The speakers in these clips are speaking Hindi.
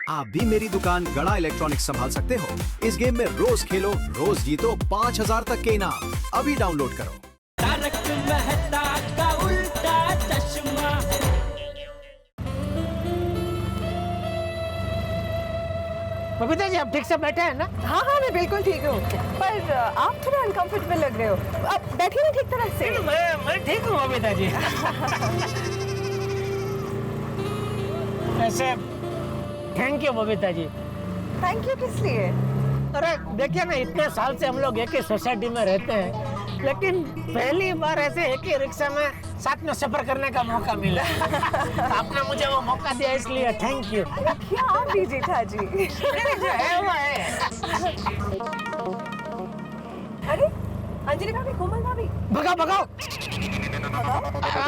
आप भी मेरी दुकान गड़ा इलेक्ट्रॉनिक्स संभाल सकते हो। इस गेम में रोज खेलो, रोज जीतो 5000 तक के इनाम। अभी डाउनलोड करो। तारक मेहता का उल्टा चश्मा। बबीता जी, आप ठीक से बैठे हैं ना? हाँ हाँ, मैं बिल्कुल ठीक हूँ, पर आप थोड़ा अनकंफर्टेबल लग रहे हो। आप बैठिए ना ठीक तरह से। मैं ठीक हूँ बबीता जी। ऐसे thank you Babita ji. Thank you किस लिए? अरे देखिए ना, इतने साल से हम लोग एक ही सोसाइटी में रहते हैं, लेकिन पहली बार ऐसे एक ही रिक्शा में साथ में सफर करने का मौका मिला। आपने मुझे वो मौका दिया, इसलिए थैंक यू। क्या भी जीठा जी। जो है वो है। अरे अंजलि भाभी, कोमल भाभी। भगाओ भगाओ।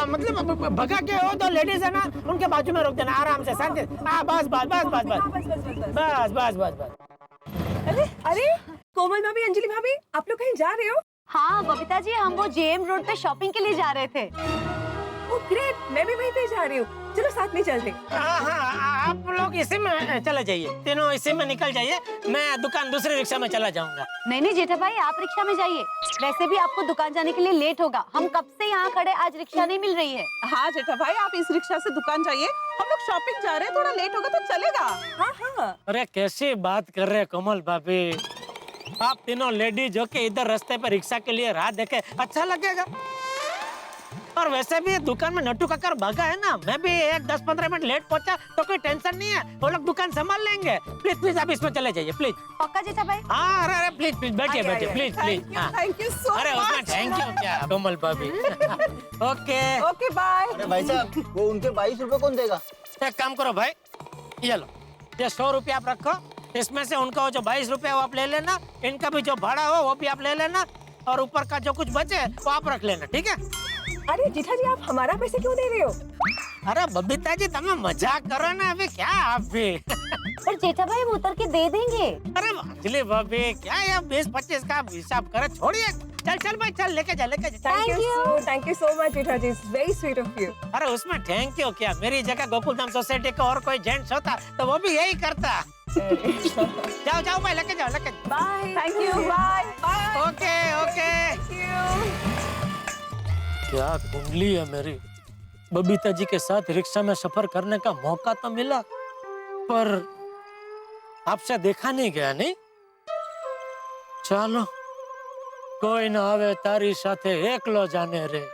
मतलब भगा के हो तो लेडीज है ना, उनके बाजू में रोक देना आराम से, शांति। हाँ बस बस बस बस बस बस बस बस बस। अरे अरे कोमल भाभी, अंजलि भाभी, आप लोग कहीं जा रहे हो? हाँ बबीता जी, हम वो जेएम रोड पे शॉपिंग के लिए जा रहे थे। ओह ग्रेट, मैं भी वहीं पे जा रही हूँ। चलो साथ में चलते। हाँ, आप लोग इसी में चले जाइए, तीनों इसी में निकल जाइए, मैं दुकान दूसरे रिक्शा में चला जाऊंगा। नहीं नहीं जेठा भाई, आप रिक्शा में जाइए। वैसे भी आपको दुकान जाने के लिए लेट होगा, हम कब से यहाँ खड़े, आज रिक्शा नहीं मिल रही है। हाँ जेठा भाई, आप इस रिक्शा से दुकान जाइए, हम लोग शॉपिंग जा रहे हैं, थोड़ा लेट होगा तो चलेगा। हाँ हाँ। अरे कैसी बात कर रहे हैं कोमल भाभी, आप तीनों लेडीज हो के इधर रास्ते पर रिक्शा के लिए राह देखे अच्छा लगेगा। और वैसे भी दुकान में नट्टू काकर भागा है ना, मैं भी 10-15 मिनट लेट पहुंचा तो कोई टेंशन नहीं है, वो लोग दुकान संभाल लेंगे। प्लीज प्लीज आप इसमें चले जाइए प्लीज। पक्का जेठा भाई? हाँ अरे अरे प्लीज प्लीज बैठिए बैठिए please please. Thank you so अरे उसमें थैंक यू क्या कोमल भाभी। Okay okay bye. अरे भाई साहब, वो उनके 22 रुपए कौन देगा? एक काम करो भाई, ये लो, ये 100 रुपये आप रखो, इसमें से उनका वो जो 22 रुपये वो आप ले लेना, इनका भी जो भाड़ा हो वो भी आप ले लेना, और ऊपर का जो कुछ बचे वो आप रख लेना, ठीक है? अरे जीठा जी, आप हमारा पैसे क्यों दे रहे हो? अरे बबीता जी, तुम्हें मजाक करो ना अभी, क्या आप भी। पर जेठा भाई हम उतर के दे देंगे। अरे अंजलि भाभी, क्या ये 20-25 का हिसाब करे, छोड़िए। चल चल भाई चल, लेके जा लेके जा। Thank you so much Jeetha ji, it's very sweet of you. अरे उसमें थैंक यू क्या, मेरी जगह गोकुलधाम सोसाइटी का और कोई जेंट्स होता तो वो भी यही करता। जाओ जाओ भाई, लेके जाओ लेके जाओ। Bye. Thank you. Bye bye. Okay okay. क्या कुंडली है मेरी, बबीता जी के साथ रिक्शा में सफर करने का मौका तो मिला, पर आपसे देखा नहीं गया। नहीं चलो, कोई ना आवे तारी साथे एकलो जाने रे।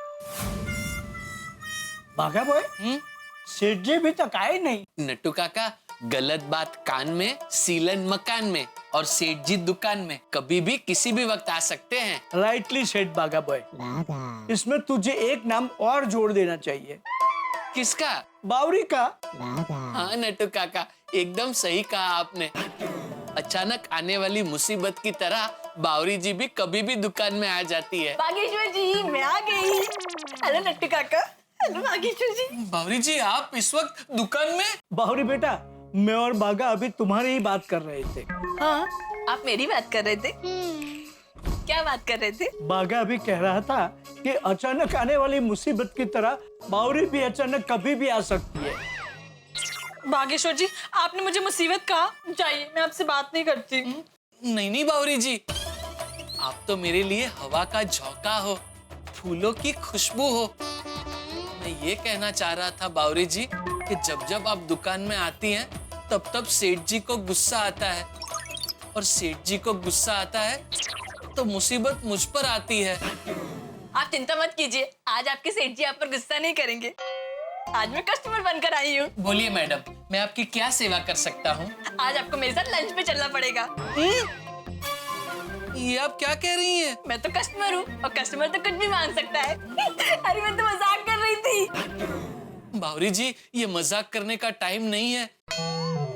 भागा बॉय, सेठ जी भी तो आए नहीं। नट्टू काका, गलत बात कान में, सीलन मकान में, और सेठ जी दुकान में कभी भी किसी भी वक्त आ सकते हैं। राइटली सेठ बागा बॉय, इसमें तुझे एक नाम और जोड़ देना चाहिए। किसका? बावरी का। हाँ नट्टू काका, एकदम सही कहा आपने। अचानक आने वाली मुसीबत की तरह बावरी जी भी कभी भी दुकान में आ जाती है। बागेश्वर जी, मैं आ गई। हेलो नट्टू काका। हेलो बागेश्वर जी। बावरी जी, आप इस वक्त दुकान में? बावरी बेटा, मैं और बागा अभी तुम्हारी ही बात कर रहे थे। हाँ, आप मेरी बात कर रहे थे? क्या बात कर रहे थे? बागा अभी कह रहा था कि अचानक आने वाली मुसीबत की तरह बावरी भी अचानक कभी भी आ सकती है। बागेश्वर जी, आपने मुझे मुसीबत कहा, जाइए, मैं आपसे बात नहीं करती। नहीं नहीं बावरी जी, आप तो मेरे लिए हवा का झोंका हो, फूलों की खुशबू हो। मैं ये कहना चाह रहा था बावरी जी कि जब जब आप दुकान में आती हैं तब तब सेठ जी को गुस्सा आता है, और सेठ जी को गुस्सा आता है तो मुसीबत मुझ पर आती है। आप चिंता मत कीजिए, आज आपके सेठ जी आप पर गुस्सा नहीं करेंगे। आज मैं कस्टमर बनकर आई हूँ। बोलिए मैडम, मैं आपकी क्या सेवा कर सकता हूँ? आज आपको मेरे साथ लंच पे चलना पड़ेगा। ये आप क्या कह रही हैं? मैं तो कस्टमर हूँ, और कस्टमर तो कुछ भी मांग सकता है। अरे मैं तो मजाक कर रही थी। बावरी जी, ये मजाक करने का टाइम नहीं है,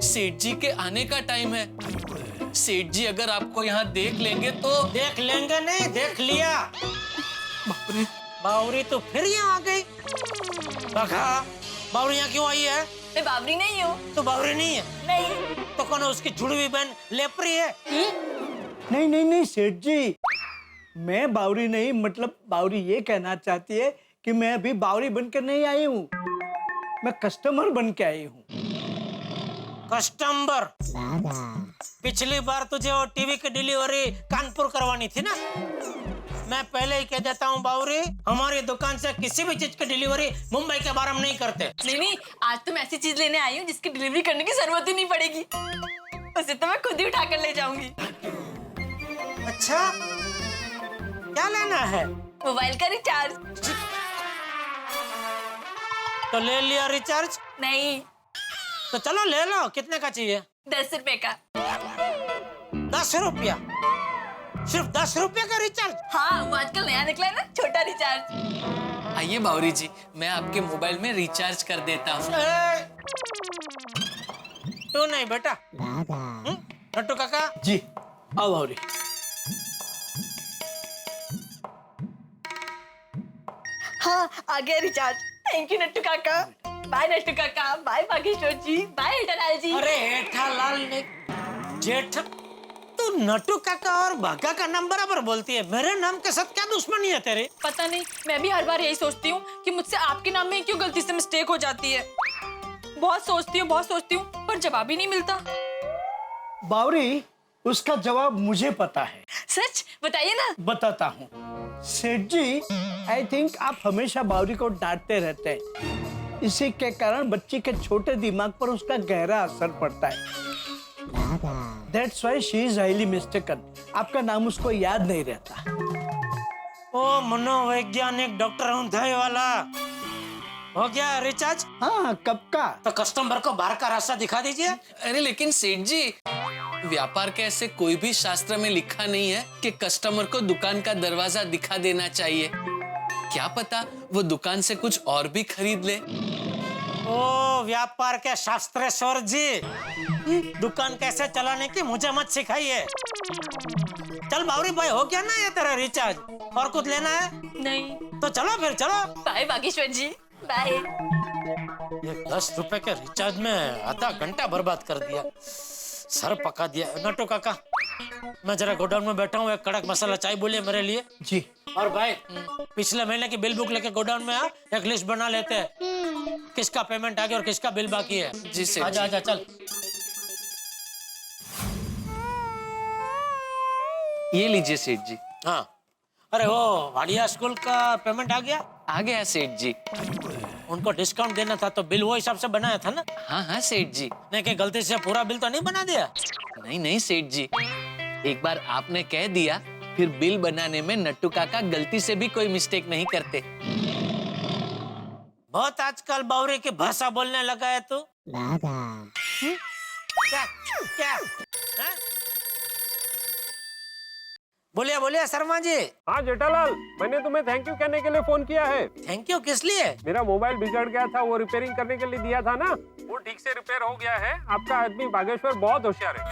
सेठ जी के आने का टाइम है। सेठ जी अगर आपको यहाँ देख लेंगे तो। देख लेंगे नहीं, देख लिया। बावरी तो फिर यहाँ आ गई। बावरी यहाँ क्यों आई है? मैं बावरी नहीं हूँ। तो बावरी नहीं है? नहीं। तो कौन है उसकी जुड़वी बहन लेपरी है? नहीं नहीं नहीं सेठ जी, मैं बावरी नहीं, मतलब बावरी ये कहना चाहती है कि मैं अभी बावरी बनकर नहीं आई हूँ, मैं कस्टमर बन के आई हूँ। कस्टमर, पिछली बार तुझे वो टीवी की डिलीवरी कानपुर करवानी थी ना, मैं पहले ही कह देता हूँ बावरी, हमारी दुकान से किसी भी चीज की डिलीवरी मुंबई के बारे में नहीं करते। नहीं, आज तो मैं ऐसी चीज लेने आई हूँ जिसकी डिलीवरी करने की जरूरत ही नहीं पड़ेगी। उसे तो मैं खुद ही उठा कर ले जाऊंगी। अच्छा, क्या लेना है? मोबाइल का रिचार्ज। तो ले लिया रिचार्ज? नहीं। तो चलो ले लो, कितने का चाहिए? 10 रुपए का। 10 रुपया? सिर्फ 10 रुपया का रिचार्ज? हाँ, वो आजकल नया निकला है ना, छोटा रिचार्ज। आइए बावरी जी, मैं आपके मोबाइल में रिचार्ज कर देता हूँ। तू नहीं बेटा। नट्टू काका जी आओ बावरी। हाँ, आ गया रिचार्ज। थैंक यू नट्टू काका। बाय नट्टू काका, बाय बागेश्वर जी, बाय हेठालाल जी। अरे हेठालाल ने जेठ, तू नट्टू काका और भागा का नाम बराबर बोलती है, मेरे नाम के साथ क्या दुश्मनी है तेरे? पता नहीं, मैं भी हर बार यही सोचती हूँ कि मुझसे आपके नाम में क्यों गलती से मिस्टेक हो जाती है। बहुत सोचती हूँ, पर जवाब ही नहीं मिलता। बावरी, उसका जवाब मुझे पता है। सच? बताइए ना। बताता हूँ। सेठ जी, आई थिंक आप हमेशा बावरी को डांटते रहते हैं, इसी के कारण बच्ची के छोटे दिमाग पर उसका गहरा असर पड़ता है। That's why she is highly mistaken. आपका नाम उसको याद नहीं रहता। ओ मनोवैज्ञानिक डॉक्टर ऊंधाई वाला, हो गया रिचार्ज? हाँ, कब का? तो कस्टमर को बाहर का रास्ता दिखा दीजिए। अरे लेकिन सेठ जी, व्यापार के ऐसे कोई भी शास्त्र में लिखा नहीं है कि कस्टमर को दुकान का दरवाजा दिखा देना चाहिए। क्या पता वो दुकान से कुछ और भी खरीद ले। ओ व्यापार के शास्त्रेश्वर जी, दुकान कैसे चलाने की मुझे मत सिखाइए। चल बावरी भाई, हो गया ना ये तेरा रिचार्ज? और कुछ लेना है? नहीं। तो चलो फिर, चलो। बाय बागेश्वर जी, बाय। ये 10 रुपए के रिचार्ज में आधा घंटा बर्बाद कर दिया, सर पका दिया। नट्टू काका, मैं जरा गोडाउन में बैठा हूँ, एक कड़क मसाला चाय बोलिए मेरे लिए। जी। और भाई, पिछले महीने की बिल बुक लेके गोडाउन में आ, एक लिस्ट बना लेते हैं, किसका पेमेंट आ गया और किसका बिल बाकी है। जी सेठ आजा जी। आजा, चल। ये लीजिए सेठ जी। हाँ, अरे वो वाडिया स्कूल का पेमेंट आ गया? आ गया सेठ जी। उनको डिस्काउंट देना था तो बिल वो हिसाब से बनाया था ना? हाँ हाँ सेठ जी। नहीं कि गलती से पूरा बिल तो नहीं बना दिया? नहीं नहीं सेठ जी, एक बार आपने कह दिया, फिर बिल बनाने में नट्टू काका गलती से भी कोई मिस्टेक नहीं करते। बहुत आजकल बावरी की भाषा बोलने लगा है तू। क्या क्या? हाँ? बोलिए बोलिए शर्मा जी। हाँ जेठालाल, मैंने तुम्हें थैंक यू कहने के लिए फोन किया है। थैंक यू किस लिए? मेरा मोबाइल बिगड़ गया था, वो रिपेयरिंग करने के लिए दिया था ना, वो ठीक से रिपेयर हो गया है। आपका आदमी बागेश्वर बहुत होशियार है।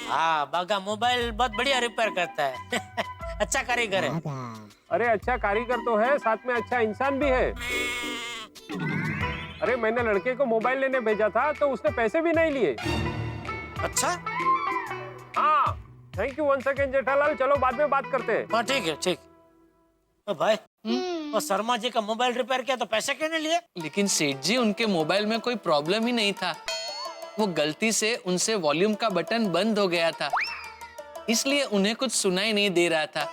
हाँ, बागा मोबाइल बहुत बढ़िया रिपेयर करता है। अच्छा कारीगर है। अरे अच्छा कारीगर तो है, साथ में अच्छा इंसान भी है। अरे मैंने लड़के को मोबाइल लेने भेजा था तो उसने पैसे भी नहीं लिए। अच्छा, हाँ, thank you once again Jethalal. चलो बाद में बात करते हैं। हाँ ठीक है, ठीक। तो भाई, वो शर्मा जी का मोबाइल रिपेयर किया तो पैसे क्यों नहीं लिए? लेकिन सेठ जी, उनके मोबाइल में कोई प्रॉब्लम ही नहीं था, वो गलती से उनसे वॉल्यूम का बटन बंद हो गया था, इसलिए उन्हें कुछ सुनाई नहीं दे रहा था।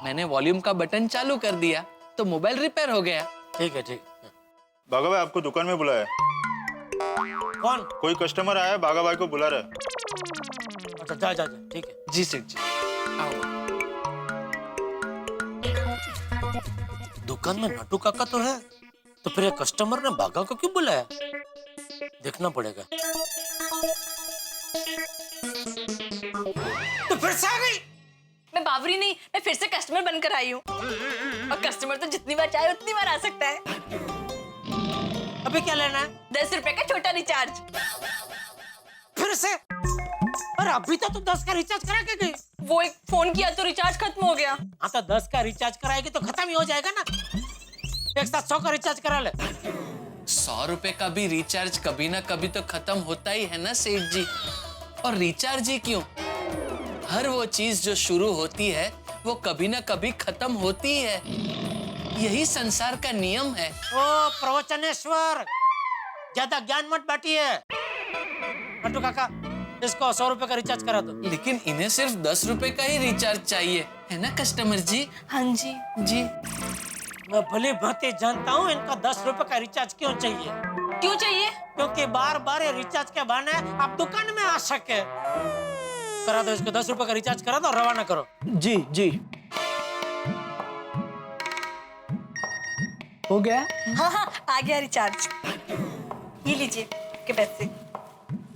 मैंने वॉल्यूम का बटन चालू कर दिया तो मोबाइल रिपेयर हो गया। ठीक है, ठीक। बागा भाई आपको दुकान में बुलाया। कौन? कोई कस्टमर आया है, बागा भाई को बुला रहा है। अच्छा, जा जा जा, ठीक है। जी सेठ जी। दुकान में नट्टू काका तो है, तो फिर कस्टमर ने बागा को क्यों बुलाया? देखना पड़ेगा। तो फिर से आ गई? मैं बावरी नहीं, मैं फिर से कस्टमर बनकर आई हूँ। और कस्टमर तो जितनी बार चाहे उतनी बार आ सकता है। अभी क्या लेना है? 10 रुपए का छोटा रिचार्ज। फिर से? और अभी तो तुम 10 का रिचार्ज करा के गई। वो एक फोन किया तो रिचार्ज खत्म हो गया। हाँ, तो 10 का रिचार्ज कराएगी तो खत्म ही हो जाएगा ना। एक साथ 100 का रिचार्ज करा ले। 100 रुपए का भी रिचार्ज कभी ना कभी तो खत्म होता ही है ना सेठ जी। और रिचार्ज ही क्यों, हर वो चीज जो शुरू होती है वो कभी ना कभी खत्म होती है। यही संसार का नियम है। ओ प्रवचनेश्वर, ज्यादा ज्ञान मत बांटिए। नट्टू काका इसको 100 रुपए का रिचार्ज करा दो। लेकिन इन्हें सिर्फ 10 रुपए का ही रिचार्ज चाहिए, है ना कस्टमर जी? हाँ जी। जी। मैं भली भांति जानता हूँ इनका 10 रुपए का रिचार्ज क्यों चाहिए। क्यों चाहिए? क्योंकि बार बार ये रिचार्ज के बहाने आप दुकान में आ सके। करा दो इसको 10 रुपए का रिचार्ज करा दो और रवाना करो। जी जी हो गया। हाँ हाँ आ गया रिचार्ज। ये लीजिए के पैसे।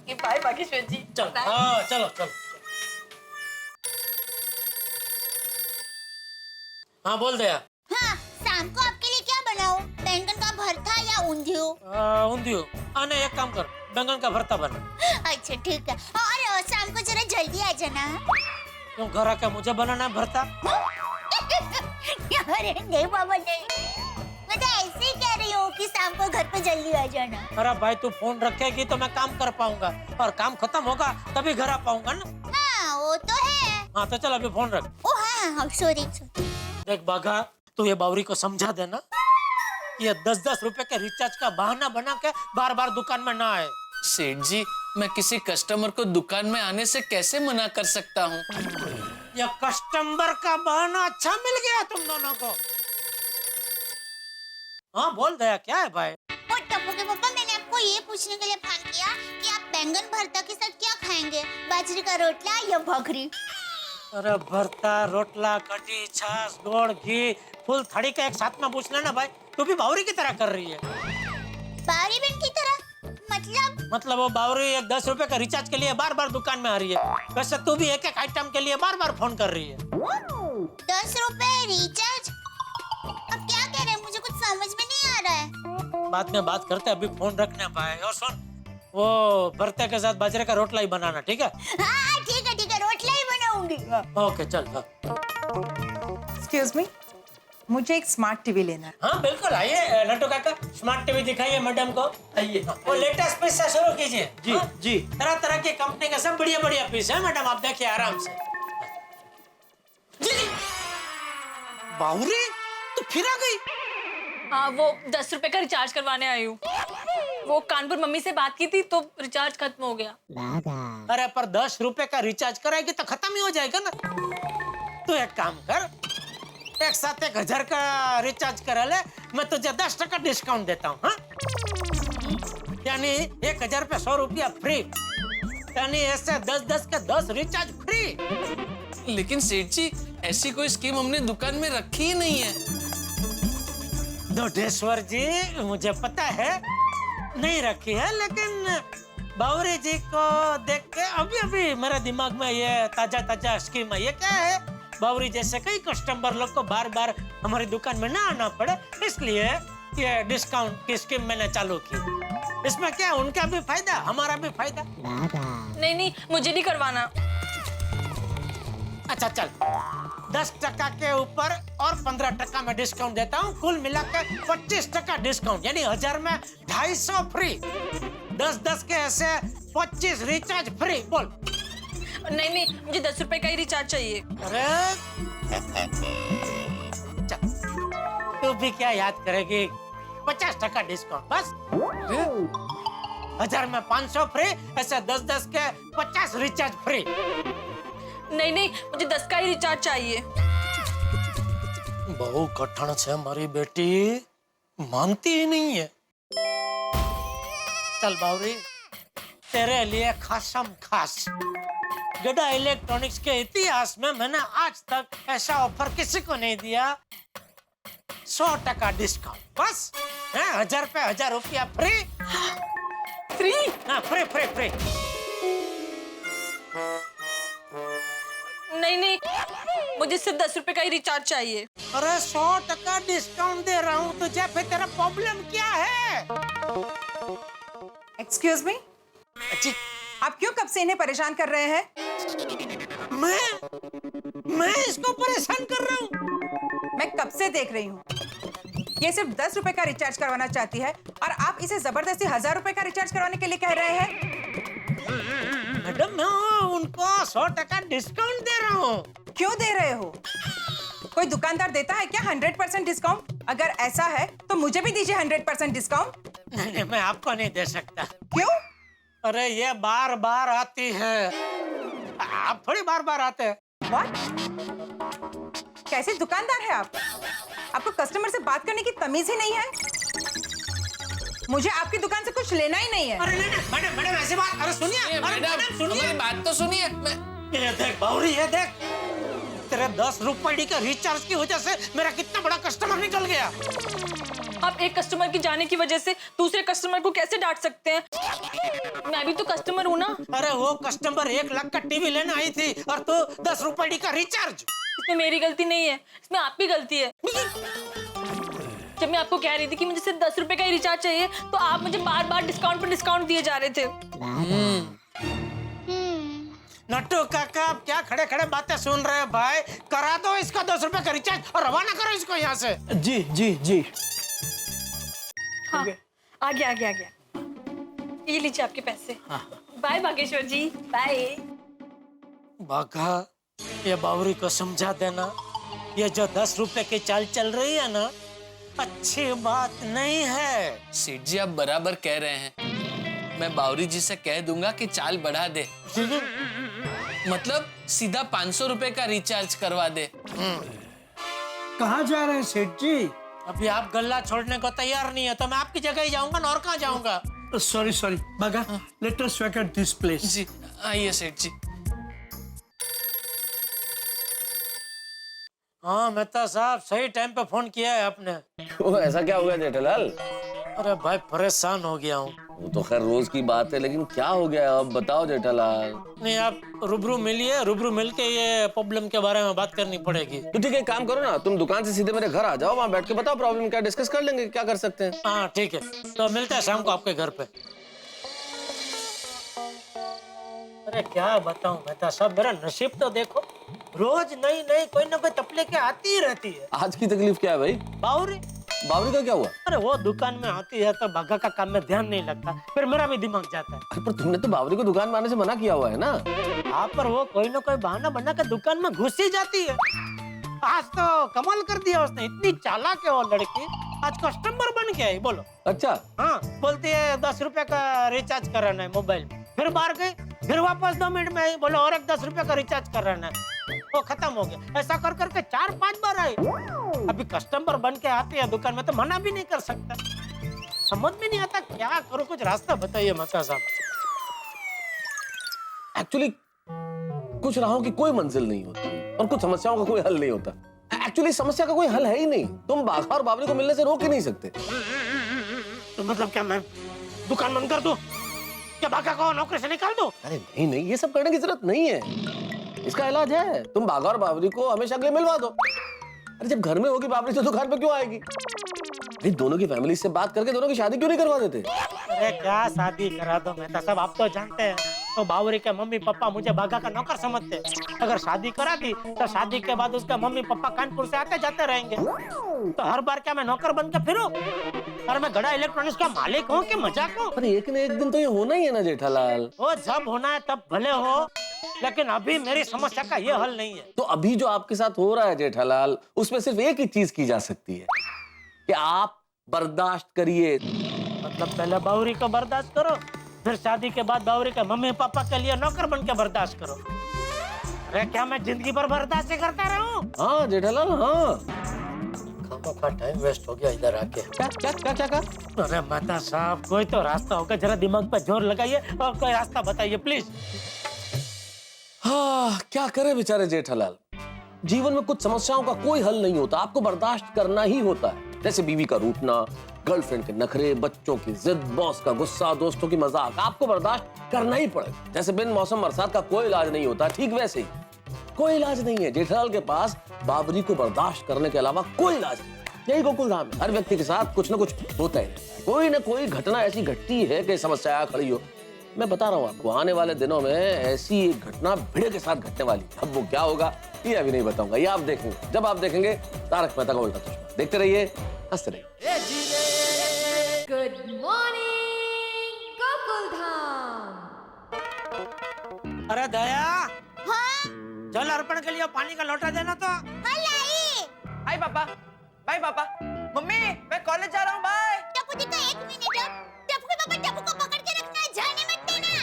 ये बाय बागेश्वर जी। चलो हाँ चलो चलो। हाँ बोल दे यार। हाँ, शाम को आपके लिए क्या बनाऊं? बैंगन का भरता या ऊंधियो? ऊंधियो। आने एक काम कर, बैंगन का भरता बना। अच्छा ठीक है। और शाम को जरा जल्दी आ जाना। क्यों घर आके मुझे बनाना है भरता? अरे नहीं बाबा नहीं, मैं तो ऐसे ही कह रही हूँ कि शाम को घर पे जल्दी आ जाना। अरे भाई तू फोन रखेगी तो मैं काम कर पाऊंगा और काम खत्म होगा तभी घर आ पाऊंगा ना। हाँ वो तो है। हाँ तो चल अभी फोन रख। ओ हाँ सॉरी। देख बाघा तू ये बावरी को समझा देना ये 10-10 रुपए के रिचार्ज का बहाना बना के बार बार दुकान में ना आए। सेठ जी मैं किसी कस्टमर को दुकान में आने से कैसे मना कर सकता हूँ? ये कस्टमर का बहाना अच्छा मिल गया तुम दोनों को। हाँ बोल दया क्या है भाई? ओ टप्पू के पापा, मैंने आपको ये पूछने के लिए फोन किया कि आप बैंगन भरता के साथ क्या खाएंगे, बाजरे का रोटला या भाखरी? अरे भरता रोटला कटी छाछ गोड़ घी फुल थड़ी का एक साथ में पूछ लेना भाई। तू भी बावरी की तरह कर रही है। बावरी बहन की तरह? मतलब वो बावरी एक 10 रुपए का रिचार्ज के लिए बार बार दुकान में आ रही है। वैसे तू भी एक एक आइटम के लिए बार बार फोन कर रही है। 10 रुपए रिचार्ज? अब क्या कह रहे हैं, मुझे कुछ समझ में नहीं आ रहा है। बाद में बात करते हैं, अभी फोन रखने भाई। और सुन वो भरते के साथ बाजरे का रोटला ही बनाना, ठीक है? हाँ ठीक है रोटला ही बनाऊंगी। ओके चल। एक्सक्यूज मी, मुझे एक स्मार्ट टीवी लेना है। हाँ बिल्कुल आइए नट्टू काका, स्मार्ट टीवी दिखाइए मैडम को। आइए वो लेटेस्ट पीस से शुरू कीजिए। जी हाँ? जी तरह तरह की कंपनी का सब बढ़िया बढ़िया पीस है मैडम, आप देखिए आराम से। बावरी तो फिर आ गई। हाँ वो 10 रुपए का रिचार्ज करवाने आई हूँ। वो कानपुर मम्मी से बात की थी तो रिचार्ज खत्म हो गया। अरे पर 10 रुपए का रिचार्ज कराएगी तो खत्म ही हो जाएगा ना। तू एक काम कर, एक साथ 1000 का रिचार्ज करा ले, मैं तुझे 10% डिस्काउंट देता हूँ। हाँ? यानी 1000 पे 100 रुपया फ्री, यानी ऐसे 10-10 के 10 रिचार्ज फ्री। लेकिन सेठ जी ऐसी कोई स्कीम हमने दुकान में रखी ही नहीं है। दोडेश्वर जी मुझे पता है नहीं रखी है, लेकिन बावरी जी को देख के अभी अभी मेरे दिमाग में ये ताजा स्कीम है। ये क्या है, बावरी जैसे कई कस्टमर लोग को बार बार हमारी दुकान में ना आना पड़े, इसलिए ये डिस्काउंट की स्कीम मैंने चालू की। इसमें क्या उनका भी फायदा हमारा भी फायदा। नहीं मुझे नहीं करवाना। अच्छा चल 10% के ऊपर और 15% में डिस्काउंट देता हूँ, कुल मिलाकर 25% डिस्काउंट, यानी 1000 में 250 फ्री। 10-10 के ऐसे 25 रिचार्ज फ्री। बोल। नहीं मुझे 10 रुपए का ही रिचार्ज चाहिए। अरे तू भी क्या याद करेगी, 50% डिस्काउंट बस। 1000 में 500 फ्री, ऐसे 10-10 के 50 रिचार्ज फ्री। नहीं मुझे 10 का ही रिचार्ज चाहिए। बहु कठिन से हमारी बेटी, मानती ही नहीं है। चल बावरी तेरे लिए खासम खास गड़ा इलेक्ट्रॉनिक्स के इतिहास में मैंने आज तक ऐसा ऑफर किसी को नहीं दिया। 100% डिस्काउंट बस। 1000 पे 1000 रुपया फ्री। फ्री? हाँ फ्री फ्री फ्री। नहीं मुझे सिर्फ 10 रुपए का ही रिचार्ज चाहिए। अरे 100% डिस्काउंट दे रहा हूँ तुझे, फिर तेरा प्रॉब्लम क्या है? एक्सक्यूज मी, जी आप क्यों कब से इन्हें परेशान कर रहे हैं? मैं इसको परेशान कर रहा हूँ? मैं कब से देख रही हूँ। ये सिर्फ 10 रुपए का रिचार्ज करवाना चाहती है और आप इसे जबरदस्ती 1000 रुपए का रिचार्ज करवाने के लिए कह रहे हैं। मैडम मैं उनको 100% डिस्काउंट दे रहा हूँ। क्यों दे रहे हो? कोई दुकानदार देता है क्या 100% डिस्काउंट? अगर ऐसा है तो मुझे भी दीजिए 100% डिस्काउंट। नहीं मैं आपको नहीं दे सकता। क्यों? अरे ये बार बार आती है, आप थोड़ी बार बार आते हैं। What? कैसे दुकानदार है आप? आपको कस्टमर से बात करने की तमीज ही नहीं है? मुझे आपकी दुकान से कुछ लेना ही नहीं है। अरे मैडम मैडम ऐसी बात, अरे सुनिए, अरे मैडम सुनिए, हमारी बात तो सुनिए। ये देख बावरी, ये देख, तेरे 10 रुपए का रिचार्ज की वजह से मेरा कितना बड़ा कस्टमर निकल गया। आप एक कस्टमर की जाने की वजह से दूसरे कस्टमर को कैसे डांट सकते हैं? मैं भी तो कस्टमर हूँ ना। अरे वो कस्टमर 1 लाख का टीवी लेने आई थी और तू 10 रुपए का रिचार्ज। इसमें मेरी गलती नहीं है, इसमें आपकी गलती है। जब मैं आपको कह रही थी कि मुझे सिर्फ 10 रुपए का ही रिचार्ज चाहिए, तो आप मुझे बार बार डिस्काउंट पर डिस्काउंट दिए जा रहे थे। नट्टू काका, आप क्या खड़े खड़े बातें सुन रहे हैं भाई? करा दो इसका 10 रुपए का रिचार्ज और रवाना करो इसको यहाँ से। जी जी जी। हाँ, आ गया। ये लीजिए आपके पैसे। बाय बागेश्वर जी, बाय। बाघा, ये बावरी को समझा देना, ये जो 10 रुपए की चाल चल रही है ना, अच्छी बात नहीं है। सेठ जी आप बराबर कह रहे हैं। मैं बावरी जी से कह दूंगा कि चाल बढ़ा दे, मतलब सीधा 500 रुपए का रिचार्ज करवा दे। कहाँ जा रहे हैं सेठ जी? अभी आप गल्ला छोड़ने को तैयार नहीं है तो मैं आपकी जगह ही जाऊंगा ना, और कहाँ जाऊंगा? Sorry Bagha, let us vacate this place. जी आइए सेठ जी। हाँ मेहता साहब, सही टाइम पे फोन किया है आपने। तो ऐसा क्या हो गया जेठालाल? अरे भाई परेशान हो गया हूँ। वो तो खैर रोज की बात है, लेकिन क्या हो गया अब बताओ जेठालाल। नहीं, आप रूबरू मिलिए, रूबरू मिलके ये प्रॉब्लम के बारे में बात करनी पड़ेगी। तो ठीक है, एक काम करो ना, तुम दुकान से सीधे मेरे घर आ जाओ, वहाँ बैठ के बताओ प्रॉब्लम क्या, डिस्कस कर लेंगे क्या कर सकते हैं। हाँ ठीक है, तो मिलते हैं शाम को आपके घर पे। अरे क्या बताऊं मेहता साहब, मेरा नसीब तो देखो, रोज नई नई कोई ना कोई तकलीफें आती ही रहती है। आज की तकलीफ क्या है भाई? बावरी का क्या हुआ? अरे वो दुकान में आती है तो बाघा का काम में ध्यान नहीं लगता, फिर मेरा भी दिमाग जाता है। अरे पर तुमने तो बावरी को दुकान में आने से मना किया हुआ है ना। हाँ, पर वो कोई ना कोई बहाना बना के दुकान में घुस ही जाती है। आज तो कमाल कर दिया उसने, इतनी चालाक है वो लड़की, आज कस्टमर बन के आई। बोलो। अच्छा। हाँ, बोलती है 10 रुपए का रिचार्ज कराना है मोबाइल में, फिर बाहर गई, फिर वापस 2 मिनट में आई, बोलो और एक 10 रुपए का रिचार्ज कराना है, वो खत्म हो गया। ऐसा कर करके 4-5 बार आई। अभी कस्टमर बन के आती है दुकान में तो मना भी नहीं कर सकता। समझ में नहीं आता क्या करो, कुछ रास्ता बताइए माता साहब। एक्चुअली कुछ राहों की कोई मंजिल नहीं होती और कुछ समस्याओं का कोई हल नहीं होता। एक्चुअली समस्या का कोई हल है ही नहीं, तुम बाघा और बावरी को मिलने से रोक ही नहीं सकते। तो मतलब क्या मैं दुकान बंद कर दूं? क्या बाघा को नौकरी से निकाल दूं? अरे नहीं, ये सब करने की जरूरत नहीं है, इसका इलाज है। तुम बाघा और बावरी को हमेशा के लिए मिलवा दो। अरे जब घर में होगी बावरी तो दुकान पे क्यों आएगी? दोनों की फैमिली से बात करके दोनों की शादी क्यों नहीं करवा देते? अरे क्या शादी करा दो मेहता साहब, आप तो जानते हैं तो बावरी के मम्मी पापा मुझे बाघा का नौकर समझते हैं। अगर शादी करा दी तो शादी के बाद उसका मम्मी पापा कानपुर से आते जाते रहेंगे, तो हर बार क्या मैं नौकर बन के फिरूं? और मैं गड़ा इलेक्ट्रॉनिक्स का मालिक हूँ कि मजाक हूँ? पर एक न एक दिन तो ये होना ही है ना जेठालाल। वो जब होना है तब भले हो, लेकिन अभी मेरी समस्या का ये हल नहीं है। तो अभी जो आपके साथ हो रहा है जेठालाल, उसमें सिर्फ एक ही चीज की जा सकती है कि आप बर्दाश्त करिए। मतलब पहले बावरी को बर्दाश्त करो, फिर शादी के बाद बावरी के मम्मी पापा के लिए नौकर बन के बर्दाश्त करो। अरे क्या मैं जिंदगी भर बर्दाश्त ही करता रहूं? हाँ जेठालाल, हाँ। का टाइम वेस्ट हो गया इधर आके। क्या? अरे माता साहब, कोई तो रास्ता होगा, जरा दिमाग पे जोर लगाइए और कोई रास्ता बताइए प्लीज। हाँ, क्या करे बेचारे जेठालाल, जीवन में कुछ समस्याओं का कोई हल नहीं होता, आपको बर्दाश्त करना ही होता है। जैसे बीवी का रूठना, गर्लफ्रेंड के नखरे, बच्चों की जिद, बॉस का गुस्सा, दोस्तों की मजाक, आपको बर्दाश्त करना ही पड़ेगा। जैसे बिन मौसम बरसात का कोई इलाज नहीं होता, ठीक वैसे ही कोई इलाज नहीं है जेठालाल के पास बावरी को बर्दाश्त करने के अलावा कोई इलाज नहीं। यही गोकुल धाम है, हर व्यक्ति के साथ कुछ न कुछ होता है, कोई न कोई घटना ऐसी घटती है कि समस्या खड़ी हो। मैं बता रहा हूँ आपको, आने वाले दिनों में ऐसी एक घटना भिड़े के साथ घटने वाली। अब वो क्या होगा ये अभी नहीं बताऊंगा, ये आप देखेंगे। जब आप देखेंगे तारक मेहता का उल्टा चश्मा, देखते रहिए, हंसते रहिए। Good morning Gokul Dham. अरे दया, हाँ? जल अर्पण के लिए पानी का लोटा देना तो। हाय पापा, बाय पापा। मम्मी मैं कॉलेज जा रहा हूँ, बाय। टप्पू जी का 1 मिनट। टप्पू के पापा, टप्पू को पकड़ के रखना, जाने मत देना।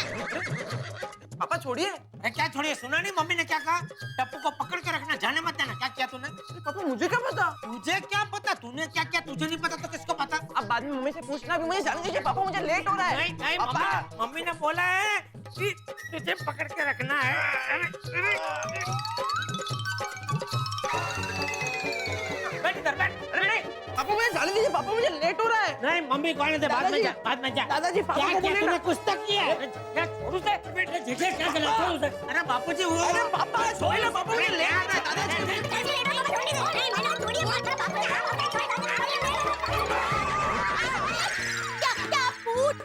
छोड़िए। क्या छोड़िए? सुना नहीं मम्मी ने क्या कहा? टप्पू को पकड़ के रखना, जाने मत देना। क्या किया तूने? पापा मुझे क्या पता? तुझे क्या पता? तूने क्या किया? तुझे नहीं पता तो किसको पता? अब बाद में मम्मी से पूछना भी, मुझे जाने दीजिए पापा, मुझे लेट हो रहा है। नहीं नहीं, मम्मी ने बोला है कि तुझे पकड़ के रखना है। बैठ इधर, बैठ। अरे नहीं पापा, मुझे जाने दीजिए पापा, मुझे लेट हो रहा है। नहीं मम्मी को आने दे, बाद में जा, बाद में जा। दादाजी पापा क्या को किया बोलिए तूने? ना। कुछ तक किया है? क्या छोड़ू से? तुझे क्या गलत है उसे? अरे बापूजी वो। अरे पापा छोड़ लो पापा, मुझे लेट हो रहा है दादाजी।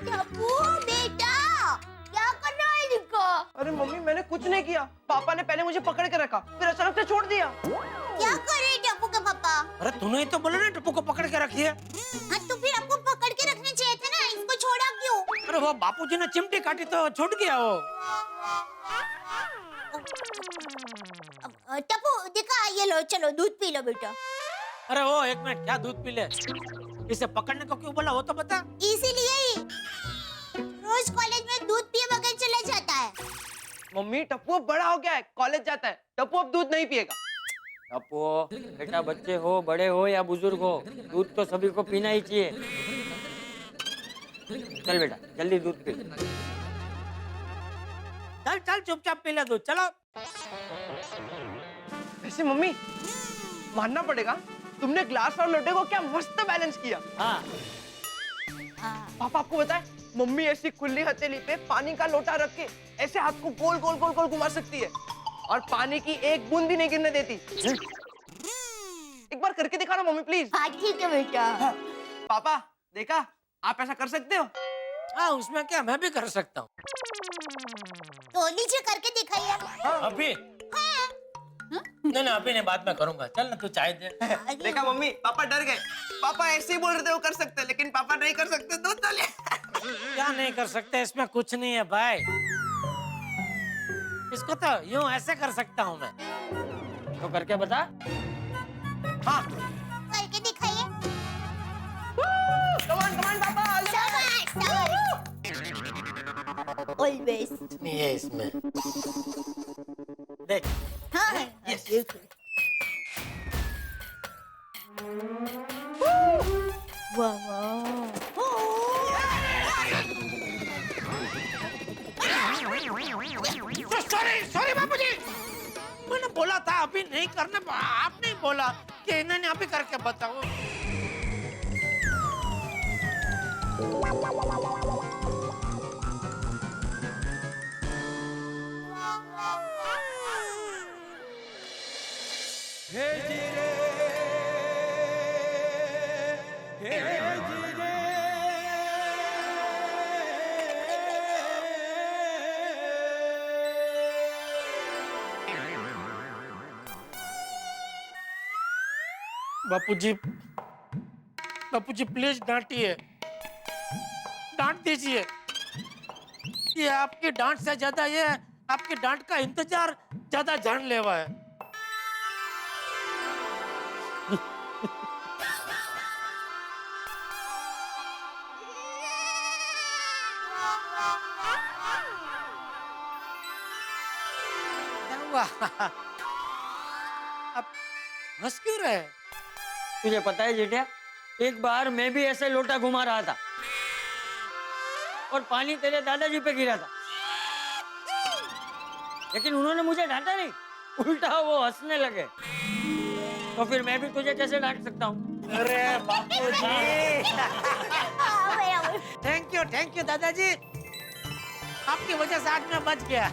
टप्पू बेटा, क्या कर रहा है इनको? अरे मम्मी मैंने कुछ नहीं किया, पापा ने पहले मुझे पकड़ के रखा, फिर अचानक से छोड़ दिया। क्या कर रहे टप्पू का पापा? अरे तूने ही तो बोला ना टप्पू को पकड़ के रखिए। हाँ तो फिर आपको पकड़ के रखना चाहिए था ना, इसको छोड़ा क्यों? अरे वो बापूजी ने चिमटी काटी तो छूट गया वो। टप्पू दिखा, ये लो, चलो दूध पी लो बेटा। अरे वो एक मिनट, क्या दूध पी ले? इसे पकड़ने को क्यों बोला वो तो बता। इसीलिए ही रोज कॉलेज में दूध पिए बगैर चला जाता है। मम्मी टप्पू अब बड़ा हो गया है, कॉलेज जाता है, टप्पू अब दूध नहीं पिएगा। टप्पू बेटा, बच्चे हो बड़े हो या बुजुर्ग हो, दूध तो सभी को पीना ही चाहिए। चल बेटा जल्दी दूध पी। चल चल चुपचाप पी ले दूध, चलो। वैसे मम्मी मानना पड़ेगा, तुमने ग्लास और लोटे को क्या मस्त बैलेंस किया। हाँ। पापा आपको बताए, मम्मी ऐसी खुली हथेली पे पानी का लोटा रख के ऐसे हाथ को गोल गोल गोल गोल घुमा सकती है और पानी की एक बूंद भी नहीं गिरने देती। एक बार करके दिखाना मम्मी प्लीज। हाँ ठीक है बेटा। पापा देखा, आप ऐसा कर सकते हो? हाँ उसमें क्या, मैं भी कर सकता हूँ। तो नीचे करके दिखाइए। अभी? नहीं नहीं अभी नहीं, बाद में करूंगा। चल ना तू चाय दे। देखा मम्मी, पापा डर गए। पापा ऐसे ही बोल रहे थे वो कर सकते हैं, लेकिन पापा नहीं कर सकते तो चले। क्या नहीं कर सकते? इसमें कुछ नहीं है भाई। इसको तो यूं ऐसे कर सकता हूँ मैं। तो करके बता। हाँ करके दिखाइए। कमान कमान पापा। ऑलवेज नहीं है इसमें। देख। हाँ यस। वाह सॉरी बापूजी, मैंने बोला था अभी नहीं करने, आप नहीं बोला कि इन्होंने अभी करके बताओ। बापूजी, बापूजी प्लीज डांटिए, डांट दीजिए। ये आपकी डांट से ज्यादा ये आपकी डांट का इंतजार ज्यादा जानलेवा है। अब हंस क्यों रहे? तुझे पता है जेठिया, एक बार मैं भी ऐसे लोटा घुमा रहा था और पानी तेरे दादाजी पे गिरा था, लेकिन उन्होंने मुझे डांटा नहीं, उल्टा वो हंसने लगे। तो फिर मैं भी तुझे कैसे डांट सकता हूँ? अरे बापूजी, थैंक यू दादाजी, आपकी वजह से आज मैं बच गया।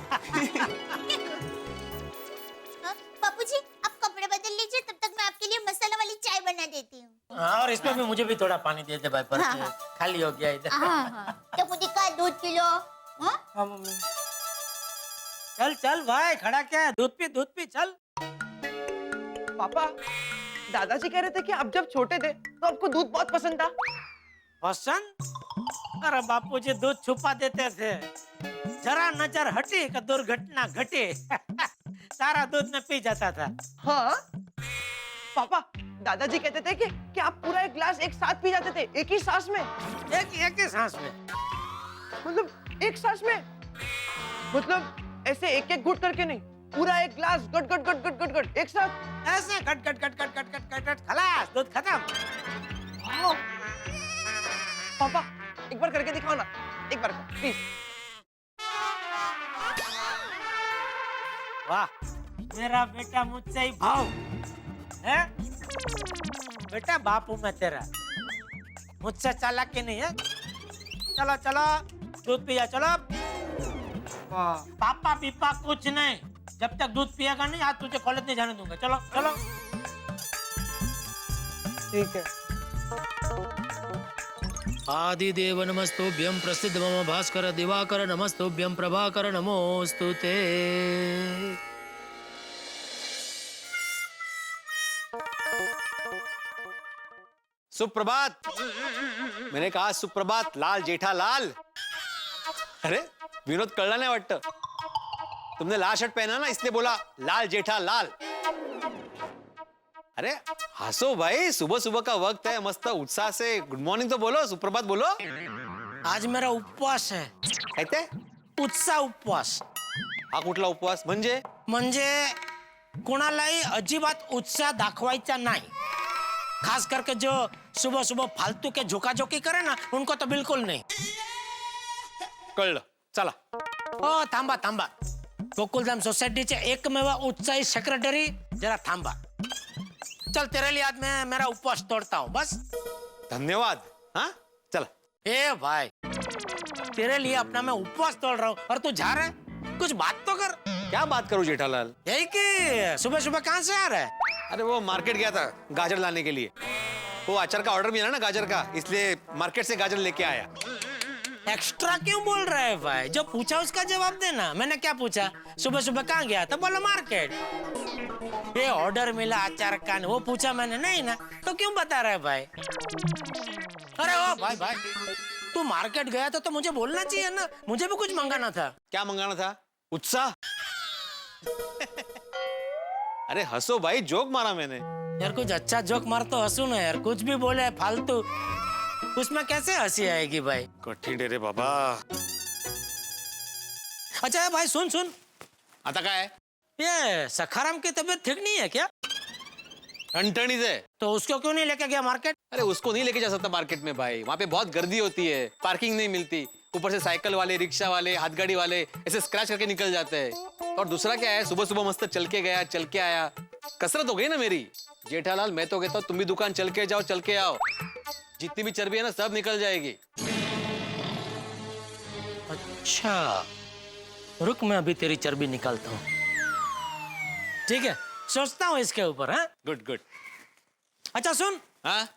बापूजी आप कपड़े बदल लीजिए, तब तक मैं आपके लिए मसाला वाली चाय बना देती हूँ। हाँ, और इसमें भी मुझे भी थोड़ा पानी दे दे भाई, पर हाँ, हाँ। खाली हो गया इधर। तो मुझे का दूध पिलो। हाँ मम्मी। चल चल भाई, खड़ा क्या है? दूध पी चल। पापा दादाजी कह रहे थे कि आप जब छोटे थे तो आपको दूध बहुत पसंद था। पसंद? अरे बापूजी दूध छुपा देते थे, जरा नजर हटी का दुर्घटना घटी। सारा दूध में पी जाता था। हाँ पापा, दादाजी कहते थे कि आप पूरा एक गिलास एक साथ पी जाते थे, एक ही सांस में। एक ही सांस में? मतलब एक सांस में, मतलब ऐसे एक एक घुट करके नहीं, पूरा एक ग्लास गट गट गट गट गट गट एक साथ। ऐसे गट गट गट गट गट गट गट गट खलास, दूध खत्म। पापा एक बार करके दिखाओ ना, एक बार प्लीज। वाह, मेरा बेटा मुझसे ही भाव है। बेटा बापू मैं तेरा, मुझसे चालाकी नहीं है। चलो चलो दूध पिया, चलो। पापा पीपा कुछ नहीं, जब तक दूध पिएगा नहीं आज तुझे कॉलेज नहीं जाने दूंगा। चलो चलो। ठीक है। आदिदेव नमस्तुभ्यं प्रसिद्ध मम भास्कर दिवाकर नमस्तुभ्यं प्रभाकर नमोस्तुते। सुप्रभात। मैंने कहा सुप्रभात लाल जेठालाल। अरे विनोद कळला नाही वाटतं, तुमने लाल शर्ट पहना ना इसलिए बोला लाल जेठालाल। अरे हंसो भाई, सुबह सुबह का वक्त है, मस्त उत्साह से गुड मॉर्निंग तो बोलो, सुप्रभात बोलो। आज मेरा उपवास है। कहते उत्साह उपवास। हा कुठला उपवास म्हणजे? म्हणजे कोणालाही अजिबात उत्साह दाखवायचा नाही, खास करके जो सुबह सुबह फालतू के झोकाझोकी करे ना उनको तो बिल्कुल नहीं। कळलं, चला। ओ थांबा थांबा, गोकुलधाम सोसायटीचे एकमेव उत्साही सेक्रेटरी, जरा थांबा। चल तेरे लिए आज मैं मेरा उपवास तोड़ता हूँ, बस। धन्यवाद। हाँ चला। ए भाई, तेरे लिए अपना मैं उपवास तोड़ रहा हूँ और तू जा रहा है, कुछ बात तो कर। क्या बात करूं जेठालाल? यही कि सुबह सुबह कहाँ से आ रहा है? अरे वो मार्केट गया था गाजर लाने के लिए, वो अचार का ऑर्डर मिला ना गाजर का, इसलिए मार्केट से गाजर लेके आया। एक्स्ट्रा क्यों बोल रहा है भाई? जो पूछा उसका जवाब देना। मैंने क्या पूछा? सुबह सुबह कहाँ गया तो बोला मार्केट। ये ऑर्डर मिला अचार का, वो पूछा मैंने नहीं ना, तो क्यों बता रहा है भाई? अरे ओ भाई भाई, तू मार्केट गया था तो मुझे बोलना चाहिए ना, मुझे भी कुछ मंगाना था। क्या मंगाना था? उत्साह। अरे हंसो भाई, जोक मारा मैंने। यार कुछ अच्छा जोक मार तो हंसू ना यार, कुछ भी बोले फालतू, उसमें कैसे हंसी आएगी भाई? कठीण रे बाबा। अच्छा भाई सुन सुन, आता काय? ये सखाराम की तबीयत ठीक नहीं है क्या? ठणठणी से। तो उसको क्यों नहीं लेके गया मार्केट? अरे उसको नहीं लेके जा सकता मार्केट में भाई, वहाँ पे बहुत गर्दी होती है, पार्किंग नहीं मिलती, ऊपर से साइकिल वाले, रिक्शा वाले, हाथगाड़ी वाले ऐसे स्क्रैच करके निकल जाते हैं। और दूसरा क्या है, सुबह सुबह मस्त चल के गया, चल के आया, कसरत हो गई ना मेरी। जेठालाल मैं तो कहता हूँ तुम भी दुकान चल के जाओ, चल के आओ, जितनी भी चर्बी है ना सब निकल जाएगी। अच्छा रुक, मैं अभी तेरी चर्बी निकालता हूँ। ठीक है, सोचता हूँ इसके ऊपर। हाँ गुड गुड। अच्छा सुन, हाँ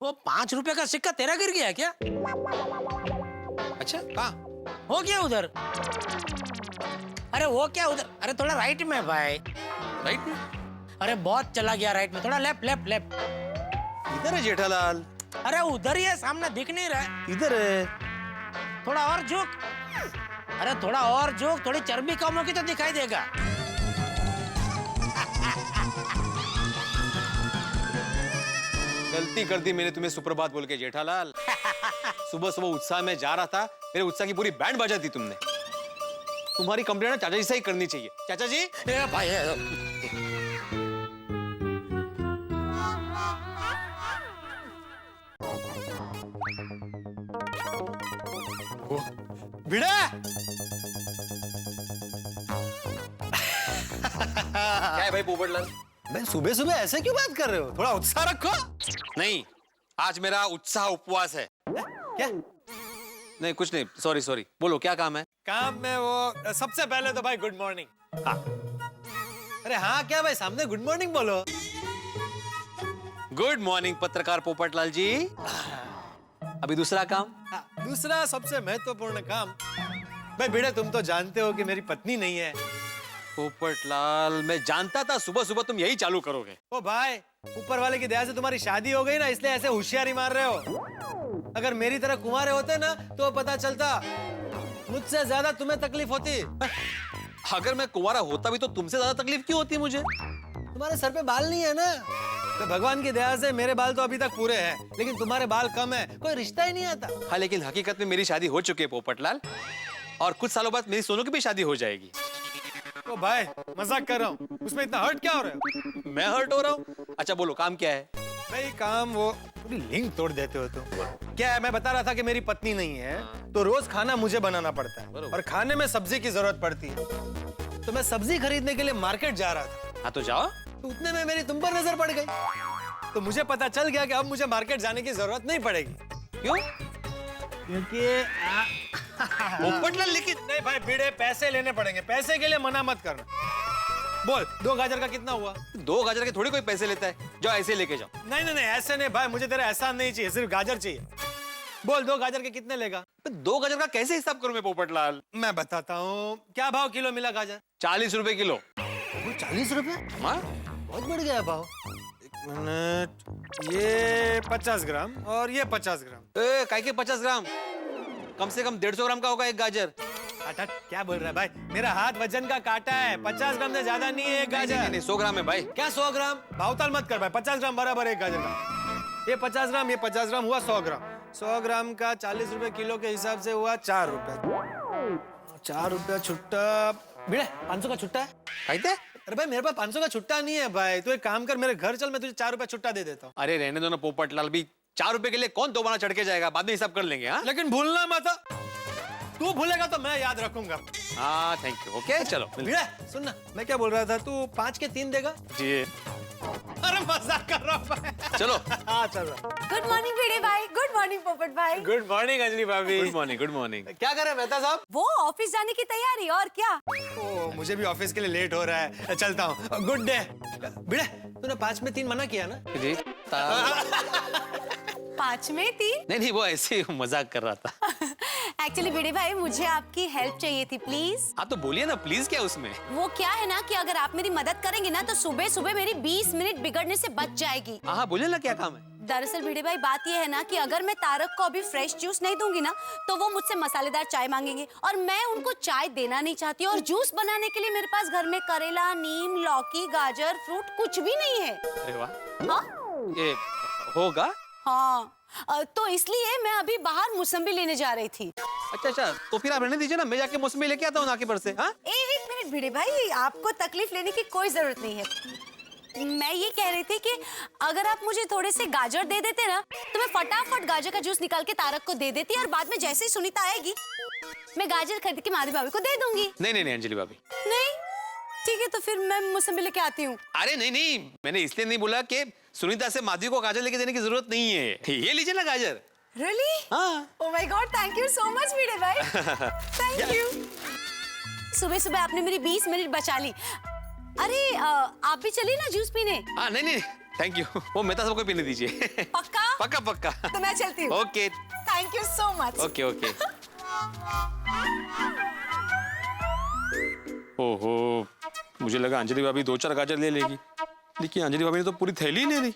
वो 5 रुपए का सिक्का तेरा गिर गया क्या? अच्छा कहाँ? हो गया उधर। अरे वो क्या उधर? अरे थोड़ा राइट में भाई। राइट में? अरे बहुत चला गया राइट में, थोड़ा लेफ्ट लेफ्ट लेफ्ट। इधर है जेठालाल। अरे उधर ही है, सामने दिख नहीं रहा है। इधर है। थोड़ा और झुक। अरे थोड़ा और झुक, थोड़ी चर्बी कम होगी तो दिखाई देगा। गलती कर दी मैंने तुम्हें सुप्रभात बोल के जेठालाल। सुबह सुबह उत्साह में जा रहा था, मेरे उत्साह की पूरी बैंड बजा दी तुमने। तुम्हारी कंप्लेंट ना चाचा जी से ही करनी चाहिए। चाचा जी। ए भाई भिड़ा। क्या है भाई पोपटलाल? मैं सुबह सुबह ऐसे क्यों बात कर रहे हो? थोड़ा उत्साह रखो। नहीं, आज मेरा उत्साह उपवास है। क्या? नहीं कुछ नहीं, सॉरी सॉरी। बोलो क्या काम है? काम में वो सबसे पहले तो भाई गुड मॉर्निंग। हाँ। अरे हाँ क्या भाई, सामने गुड मॉर्निंग बोलो। गुड मॉर्निंग पत्रकार पोपटलाल जी। अभी दूसरा काम। दूसरा सबसे महत्वपूर्ण काम, भाई भिड़े तुम तो जानते हो कि मेरी पत्नी नहीं है। पोपटलाल मैं जानता था सुबह सुबह तुम यही चालू करोगे। ओ भाई, ऊपर वाले की दया से तुम्हारी शादी हो गई ना, इसलिए ऐसे होशियारी मार रहे हो। अगर मेरी तरह कुंवारे होते ना तो पता चलता, मुझसे ज्यादा तुम्हें तकलीफ होती। अगर मैं कुंवारा होता भी तो तुमसे ज्यादा तकलीफ क्यों होती मुझे? तुम्हारे सर पे बाल नहीं है ना, तो भगवान की दया से मेरे बाल तो अभी तक पूरे हैं, लेकिन तुम्हारे बाल कम है, कोई रिश्ता ही नहीं आता। हाँ लेकिन हकीकत में मेरी शादी हो चुकी है पोपटलाल, और कुछ सालों बाद मेरी सोनू की भी शादी हो जाएगी। ओ भाई मजाक कर रहा हूँ, उसमें इतना हर्ट क्या हो रहा है? मैं हर्ट हो रहा हूँ? अच्छा बोलो काम क्या है? भाई काम वो पूरी लिंक तोड़ देते हो तुम। क्या है, मैं बता रहा था कि मेरी पत्नी नहीं है तो रोज खाना मुझे बनाना पड़ता है और खाने में सब्जी की जरूरत पड़ती है। तो मैं सब्जी खरीदने के लिए मार्केट जा रहा था। हाँ तो जाओ। तो उतने में मेरी तुम पर नजर पड़ गई, तो मुझे पता चल गया कि अब मुझे मार्केट जाने की जरूरत नहीं पड़ेगी। क्यों? क्योंकि पोपटलाल लेकिन नहीं भाई, भिड़े पैसे लेने पड़ेंगे, पैसे के लिए मना मत करना। बोल 2 गाजर का कितना हुआ? 2 गाजर के थोड़ी कोई पैसे लेता है, जाओ ऐसे लेके जाओ। नहीं नहीं नहीं ऐसे नहीं भाई, मुझे तेरा एहसान नहीं चाहिए, सिर्फ गाजर चाहिए। बोल 2 गाजर के कितने लेगा? 2 गाजर का कैसे हिसाब करूं मैं पोपटलाल? मैं बताता हूँ। क्या भाव किलो मिला गाजर? 40 रुपए किलो। 40 रुपए? हाँ बहुत बढ़ गया भाव। एक मिनट, ये 50 ग्राम और ये 50 ग्राम। काय के 50 ग्राम? कम से कम 150 ग्राम का होगा एक गाजर। हट, क्या बोल रहा है भाई? मेरा हाथ वजन का काटा है, 50 ग्राम से ज्यादा नहीं है एक गाजर। नहीं 100 ग्राम है भाई। क्या 100 ग्राम? भावताल मत कर भाई, 50 ग्राम बराबर है एक गाजर का। ये 50 ग्राम, ये 50 ग्राम हुआ 100 ग्राम। 100 ग्राम का 40 रुपए किलो के हिसाब से हुआ 4 रुपए। 4 रुपया छुट्टा। भिड़े 500 का छुट्टा है? कहते? अरे भाई मेरे पास 500 का छुट्टा नहीं है भाई, तू एक काम कर, मेरे घर चल, मैं तुझे 4 रुपया छुट्टा दे देता हूँ। अरे रहने दो ना पोपटलाल, भी 4 रुपए के लिए कौन दोबारा चढ़ के जाएगा, बाद में हिसाब कर लेंगे। हाँ लेकिन भूलना मत, तू भूलेगा तो मैं याद रखूंगा। हाँ थैंक यू। ओके चलो। भिड़े सुन ना, मैं क्या बोल रहा था, तू 5 के 3 देगा? जी। अरे मजाक कर रहा हूँ। चलो। हाँ चलो। गुड मॉर्निंग भिड़े भाई, गुड मॉर्निंग पोपट भाई। गुड मॉर्निंग अंजलि भाभी। Good morning, good morning. क्या कर रहे हैं मेहता साहब? वो ऑफिस जाने की तैयारी, और क्या। ओ, मुझे भी ऑफिस के लिए लेट हो रहा है, चलता हूँ। Good day. भिड़े तूने 5 में 3 मना किया ना? जी। 5 में 3? नहीं वो ऐसे ही मजाक कर रहा था। एक्चुअली भिड़े भाई मुझे आपकी हेल्प चाहिए थी, प्लीज। हाँ तो बोलिए ना प्लीज, क्या उसमें? वो क्या है ना कि अगर आप मेरी मदद करेंगे ना तो सुबह सुबह मेरी 20 मिनट बिगड़ने से बच जाएगी। हाँ बोलिए ना क्या काम है? दरअसल भिड़े भाई बात ये है ना कि अगर मैं तारक को अभी फ्रेश जूस नहीं दूंगी ना तो वो मुझसे मसालेदार चाय मांगेंगे और मैं उनको चाय देना नहीं चाहती, और जूस बनाने के लिए मेरे पास घर में करेला, नीम, लौकी, गाजर, फ्रूट कुछ भी नहीं है। अरे वाह। हाँ? ये होगा? हाँ तो इसलिए मैं अभी बाहर मौसम्बी लेने जा रही थी। अच्छा तो फिर आप रहने दीजिए ना, मैं जाके मौसमी लेके आता हूँ नाके पर से। हाँ एक मिनट भिड़े भाई, आपको तकलीफ लेने की कोई जरूरत नहीं है। मैं ये कह रही थी कि अगर आप मुझे थोड़े से गाजर दे देते ना तो मैं फटाफट गाजर का जूस निकाल के तारक को दे देती और बाद में जैसे ही सुनीता आएगी मैं गाजर खरीद के माधवी भाभी को दे दूंगी। नहीं अंजलि भाभी। नहीं? ठीक है तो फिर मैं मौसम्बी लेके आती हूँ। अरे नहीं, मैंने इसलिए नहीं बोला कि सुनीता से माधवी को गाजर लेके देने की जरूरत नहीं है। ये लीजिए ना गाजर। Really? हाँ। Oh my God, thank you so much भिड़े भाई। Thank you। सुबह सुबह आपने मेरी 20 मिनट बचा ली। अरे आप भी चलिए ना जूस पीने। हाँ नहीं थैंक यू, वो मेहता सबको पीने दीजिए। पक्का? पक्का। तो मैं चलती हूँ। Okay. Thank you so much. Okay. ओहो, मुझे लगा अंजलि भाभी 2-4 गाजर ले लेगी, लेकिन अंजलि भाभी ने तो पूरी थैली ले ली।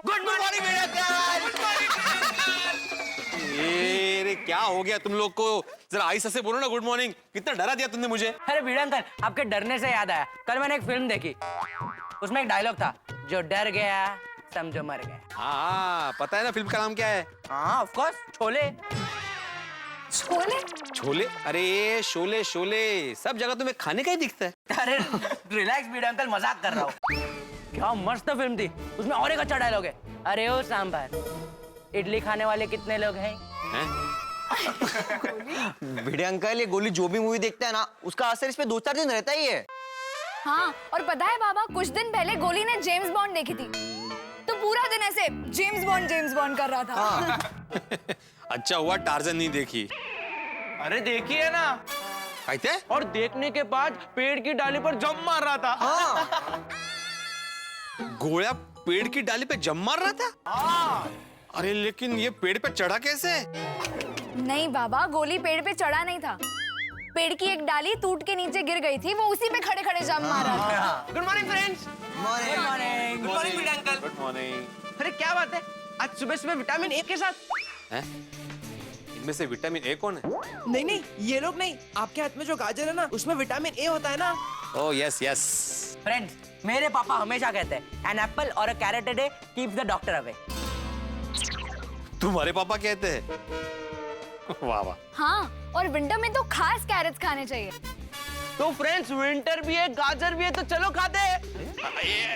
गुड मॉर्निंग अरे क्या हो गया तुम लोग को? जरा आहिस्ता से बोलो ना गुड मॉर्निंग। कितना डरा दिया तुमने मुझे। अरे भिड़े अंकल, आपके डरने से याद आया, कल मैंने एक फिल्म देखी, उसमें एक डायलॉग था, जो डर गया समझो मर गया। हाँ पता है ना फिल्म का नाम क्या है? हाँ ऑफ कोर्स, शोले। छोले? अरे शोले सब जगह तुम्हें खाने का ही दिखता है। अरे रिलैक्स भिड़े अंकल, मजाक कर रहा हूँ। क्या मस्त फिल्म थी, उसमें और एक अच्छा डायलॉग है, अरे ओ सांभर, इडली खाने वाले कितने लोग हैं? भिड़े अंकल ये गोली जो भी मूवी देखता है ना उसका असर इस पे 2-4 दिन रहता ही है। हाँ और पता है बाबा, कुछ दिन पहले गोली ने जेम्स बॉन्ड देखी थी तो पूरा दिन ऐसे जेम्स बॉन्ड कर रहा था। हाँ। अच्छा हुआ टार्जन नहीं देखी। अरे देखी है ना। कहते? और देखने के बाद पेड़ की डाली पर जंप मार रहा था। हाँ। घोड़ा पेड़ की डाली पे जम मार रहा था? हाँ। अरे लेकिन ये पेड़ पे चढ़ा कैसे? नहीं बाबा, गोली पेड़ पे चढ़ा नहीं था, पेड़ की एक डाली टूट के नीचे गिर गई थी, वो उसी पे खड़े खड़े जंप मार रहा था। Good morning friends. Morning. Good morning Bhide uncle. Good morning. अरे क्या बात है, आज सुबह सुबह विटामिन ए के साथ? हैं? इनमें से विटामिन ए कौन है? नहीं ये लोग नहीं, आपके हाथ में जो गाजर है ना उसमें विटामिन ए होता है ना। ओह यस फ्रेंड्स, मेरे पापा हमेशा कहते हैं an apple or a carrot a day keeps the doctor away. तुम्हारे पापा कहते हैं। वाह वाह। हाँ, और विंटर में तो खास कैरेट्स खाने चाहिए। तो फ्रेंड्स विंटर भी है, गाजर भी है, तो चलो खाते हैं।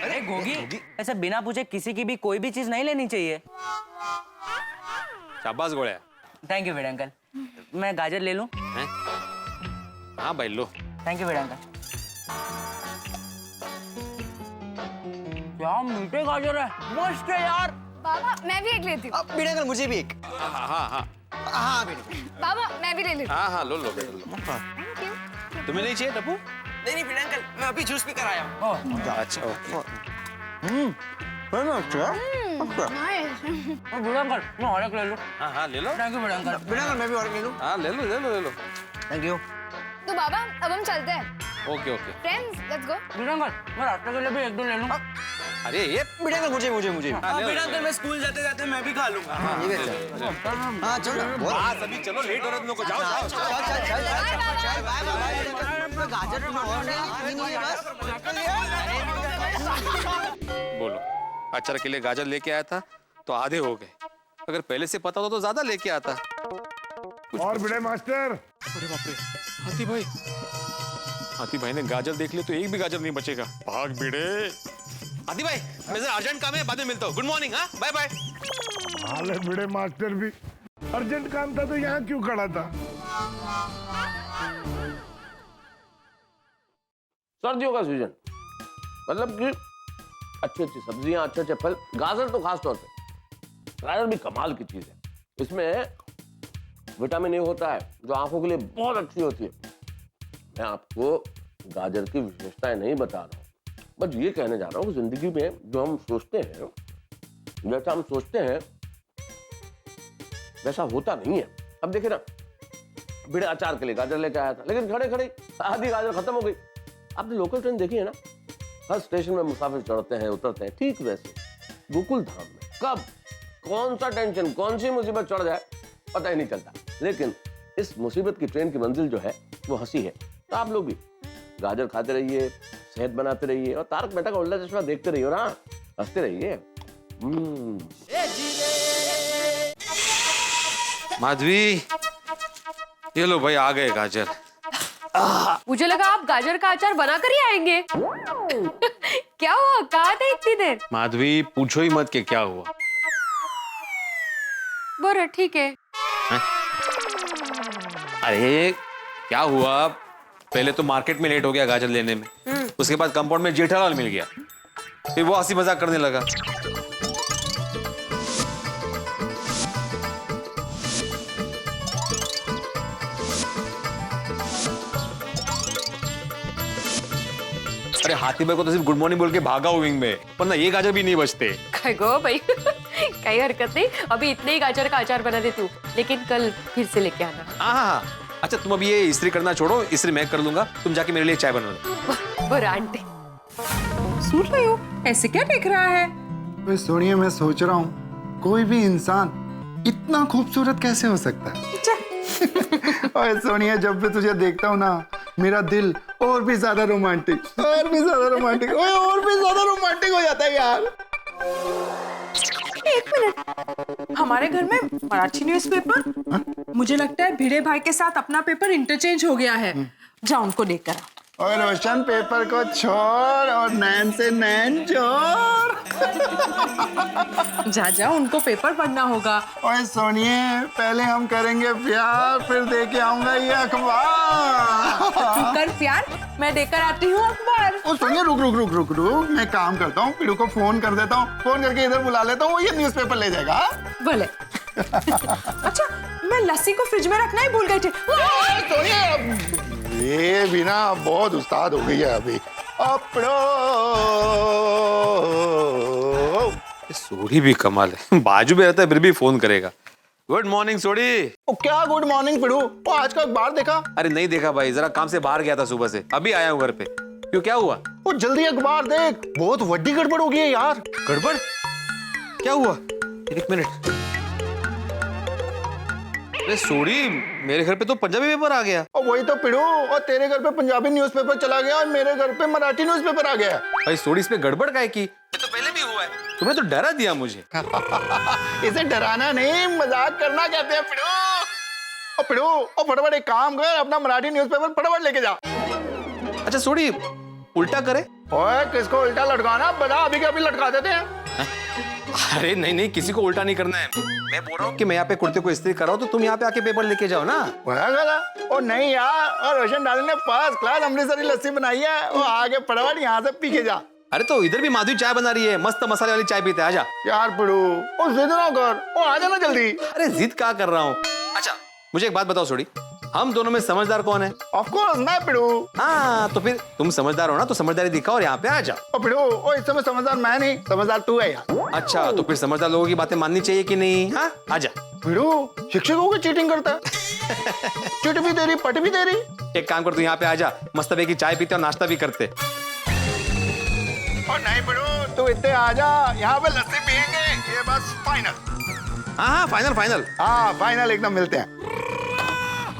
अरे गोगी, ऐसे बिना पूछे किसी की भी कोई भी चीज नहीं लेनी चाहिए। शाबाश गोड़िया। थैंक यू बेटा अंकल। मैं गाजर ले लूं? हाँ भाई लो। थैंक यू बेटा अंकल। क्या मीठे गाजर है, मस्त है यार। बाबा मैं भी एक लेती हूँ। बेटा अंकल मुझे भी एक। हाँ हाँ हाँ हाँ बेटा। बाबा मैं भी ले लेती हूँ। हाँ हाँ लो लो बेटा लो। Thank you. तुम्हें नहीं चाहिए टप्पू? नहीं बेटा अंकल, मैं अभी जूस पी कर आया हूँ। अच्छा ओके। नाइस। बेटा अंकल मैं और एक ले लूं? हाँ हाँ ले लो। थैंक यू बेटा अंकल। बेटा अंकल मैं भी और एक ले लूं? हाँ ले लो ले लो ले लो। Thank you. तो बाबा अब हम चलते हैं। Okay okay. Friends let's go. बेटा अंकल मैं रास्ते के लिए भी एक दो ले लूं? अरे ये बेटा अंकल मुझे मुझे मुझे। बेटा अंकल मैं स्कूल जाते जाते मैं भी खा लूंगा। ये भी अच्छा। हाँ चलो। हाँ सभी चलो, लेट हो रहा है तुम लोग को। जाओ जाओ गाजर बोलो। अचार के लिए गाजर लेके आया था तो आधे हो गए। अगर पहले से पता होता तो ज्यादा लेके आता। और बड़े मास्टर। अरे बाप रे, हाथी भाई। हाथी भाई ने गाजर देख लिया तो एक भी गाजर नहीं बचेगा। भाग भिड़े। हाथी भाई मैं जरा अर्जेंट काम है, बाद में मिलता हूँ। Good morning. हाँ बाय बाय। हाल है बड़े मास्टर भी। अर्जेंट काम था तो यहाँ क्यों खड़ा था? सर्दियों का सीजन, मतलब कि अच्छी अच्छी सब्जियां, अच्छे अच्छे फल, गाजर तो खास तौर पे। गाजर भी कमाल की चीज है। इसमें विटामिन ए होता है जो आंखों के लिए बहुत अच्छी होती है। मैं आपको गाजर की विशेषताएं नहीं बता रहा हूँ, बस ये कहने जा रहा हूँ कि जिंदगी में जो हम सोचते हैं, जैसा हम सोचते हैं वैसा होता नहीं है। अब देखिए ना, भिड़े अचार के लिए गाजर लेके आया था, लेकिन खड़े खड़े आधी गाजर खत्म हो गई। आपने लोकल ट्रेन देखी है ना, हर स्टेशन में मुसाफिर चढ़ते हैं उतरते हैं। ठीक वैसे गोकुल धाम में कब कौन सा टेंशन, कौन सी मुसीबत चढ़ जाए पता ही नहीं चलता। लेकिन इस मुसीबत की ट्रेन की मंजिल जो है वो हंसी है। तो आप लोग भी गाजर खाते रहिए, सेहत बनाते रहिए और तारक मेहता का उल्टा चश्मा देखते रहिए ना, हंसते रहिए। माधवी, ये लो भाई आ गए गाजर। मुझे लगा आप गाजर का अचार बनाकर ही आएंगे। क्या हुआ, कहाँ थे इतनी देर? माधवी पूछो ही मत कि क्या हुआ। बरं ठीक है। अरे क्या हुआ, पहले तो मार्केट में लेट हो गया गाजर लेने में, उसके बाद कंपाउंड में जेठालाल मिल गया, फिर वो हंसी मजाक करने लगा। अरे हाथी भाई को तो सिर्फ गुड मॉर्निंग बोल के भागा विंग में, वरना ये गाजर भी नहीं बचते। काय गो भाई, काही हरकत नहीं, अभी इतने ही गाजर का अचार बना देती हूँ, लेकिन कल फिर से लेके आना। हाँ, अच्छा तुम अभी ये इस्त्री करना छोड़ो, इस्त्री मैं कर लूंगा, तुम जाके मेरे लिए चाय बना लो। बरं आंटी। सुन रही हो, ऐसे क्या देख रहा है? सोनिया मैं सोच रहा हूँ कोई भी इंसान इतना खूबसूरत कैसे हो सकता है। ओए सोनिया, जब भी तुझे देखता हूँ ना मेरा दिल और भी ज्यादा रोमांटिक और भी ज्यादा रोमांटिक हो जाता है यार। एक मिनट, हमारे घर में मराठी न्यूज़पेपर, मुझे लगता है भिड़े भाई के साथ अपना पेपर इंटरचेंज हो गया है। जाओ उनको लेकर आओ। और रोशन पेपर को छोड़ और नैन से नैन जोड़। जा उनको पेपर पढ़ना होगा। ओए सोनिए, पहले हम करेंगे प्यार, फिर देके आऊंगा ये अखबार। तू कर प्यार, मैं देकर आती हूँ अखबार। ओ सोनिया रुक, मैं काम करता हूँ, पिड़ू को फोन कर देता हूँ, फोन करके इधर बुला लेता हूँ, ये न्यूज़पेपर ले जाएगा। भले। अच्छा, मैं लस्सी को फ्रिज में रखना ही भूल गई थी। ये भी ना बहुत उस्ताद हो गई है अभी। सोडी भी कमाल है, बाजू में रहता है फिर भी फोन करेगा। गुड मॉर्निंग सोडी। ओ क्या गुड मॉर्निंग पिड़ू, ओ आज का अखबार देखा? अरे नहीं देखा भाई, जरा काम से बाहर गया था सुबह से, अभी आया हूँ घर पे। क्यों, क्या हुआ? ओ जल्दी अखबार देख, बहुत बड़ी गड़बड़ हो गई है यार। गड़बड़? क्या हुआ? एक मिनट। अरे सोडी, मेरे घर पे तो पंजाबी पेपर आ गया। और वही तो पिड़ू, और तेरे घर पे पंजाबी न्यूज़पेपर चला गया और मेरे घर पे मराठी न्यूज़पेपर आ गया। भाई सोडी, इसमें गड़बड़ क्या है की? ये तो पहले भी हुआ है। तुमने तो डरा दिया मुझे। इसे डराना नहीं, मजाक करना कहते हैं पिड़ू। ओ पिड़ू, ओ फटाफट एक काम कर, अपना मराठी न्यूज़पेपर फटाफट लेके जा। अच्छा सोड़ी, उल्टा करे? ओए किसको उल्टा लटकाना, बता, अभी के अभी लटका देते हैं। अरे नहीं नहीं, किसी को उल्टा नहीं करना है। मैं बोल रहा हूँ कि मैं यहाँ पे कुर्ते को इस्त्री कर रहा हूँ, तो तुम यहाँ पे आके पेपर लेके जाओ ना। ओ नहीं यार, और रोशन डाली ने फर्स्ट क्लास अमृतसरी लस्सी बनाई है, वो आगे फटाफट यहाँ से पी के जा। अरे तो इधर भी माधवी चाय बना रही है, मस्त मसाले वाली चाय पीते, आजा। यार पिड़ू, ओ जिद ना कर, ओ आ जाना जल्दी। अरे जिद क्या कर रहा हूँ। अच्छा मुझे एक बात बताओ सोड़ी, हम दोनों में समझदार कौन है? ऑफ कोर्स मैं पिड़ू। हाँ तो फिर तुम समझदार हो ना, तो समझदारी दिखाओ और यहाँ पे आ जाओ। ओ पिड़ू, ओ इस समय समझदार मैं नहीं, समझदार तू है यार। अच्छा तो फिर समझदार लोगों की बातें माननी चाहिए कि नहीं? हाँ आजा। पिड़ू शिक्षकों की चीटिंग करता है। चिट भी तेरी, पट भी तेरी। एक काम कर, तू यहाँ पे आजा, मस्त की चाय पीते और नाश्ता भी करते। और नहीं पिड़ू, तू इतने आजा, यहाँ पे लस्सी पियेंगे, ये बस फाइनल। हाँ फाइनल फाइनल। हाँ फाइनल, एकदम मिलते हैं।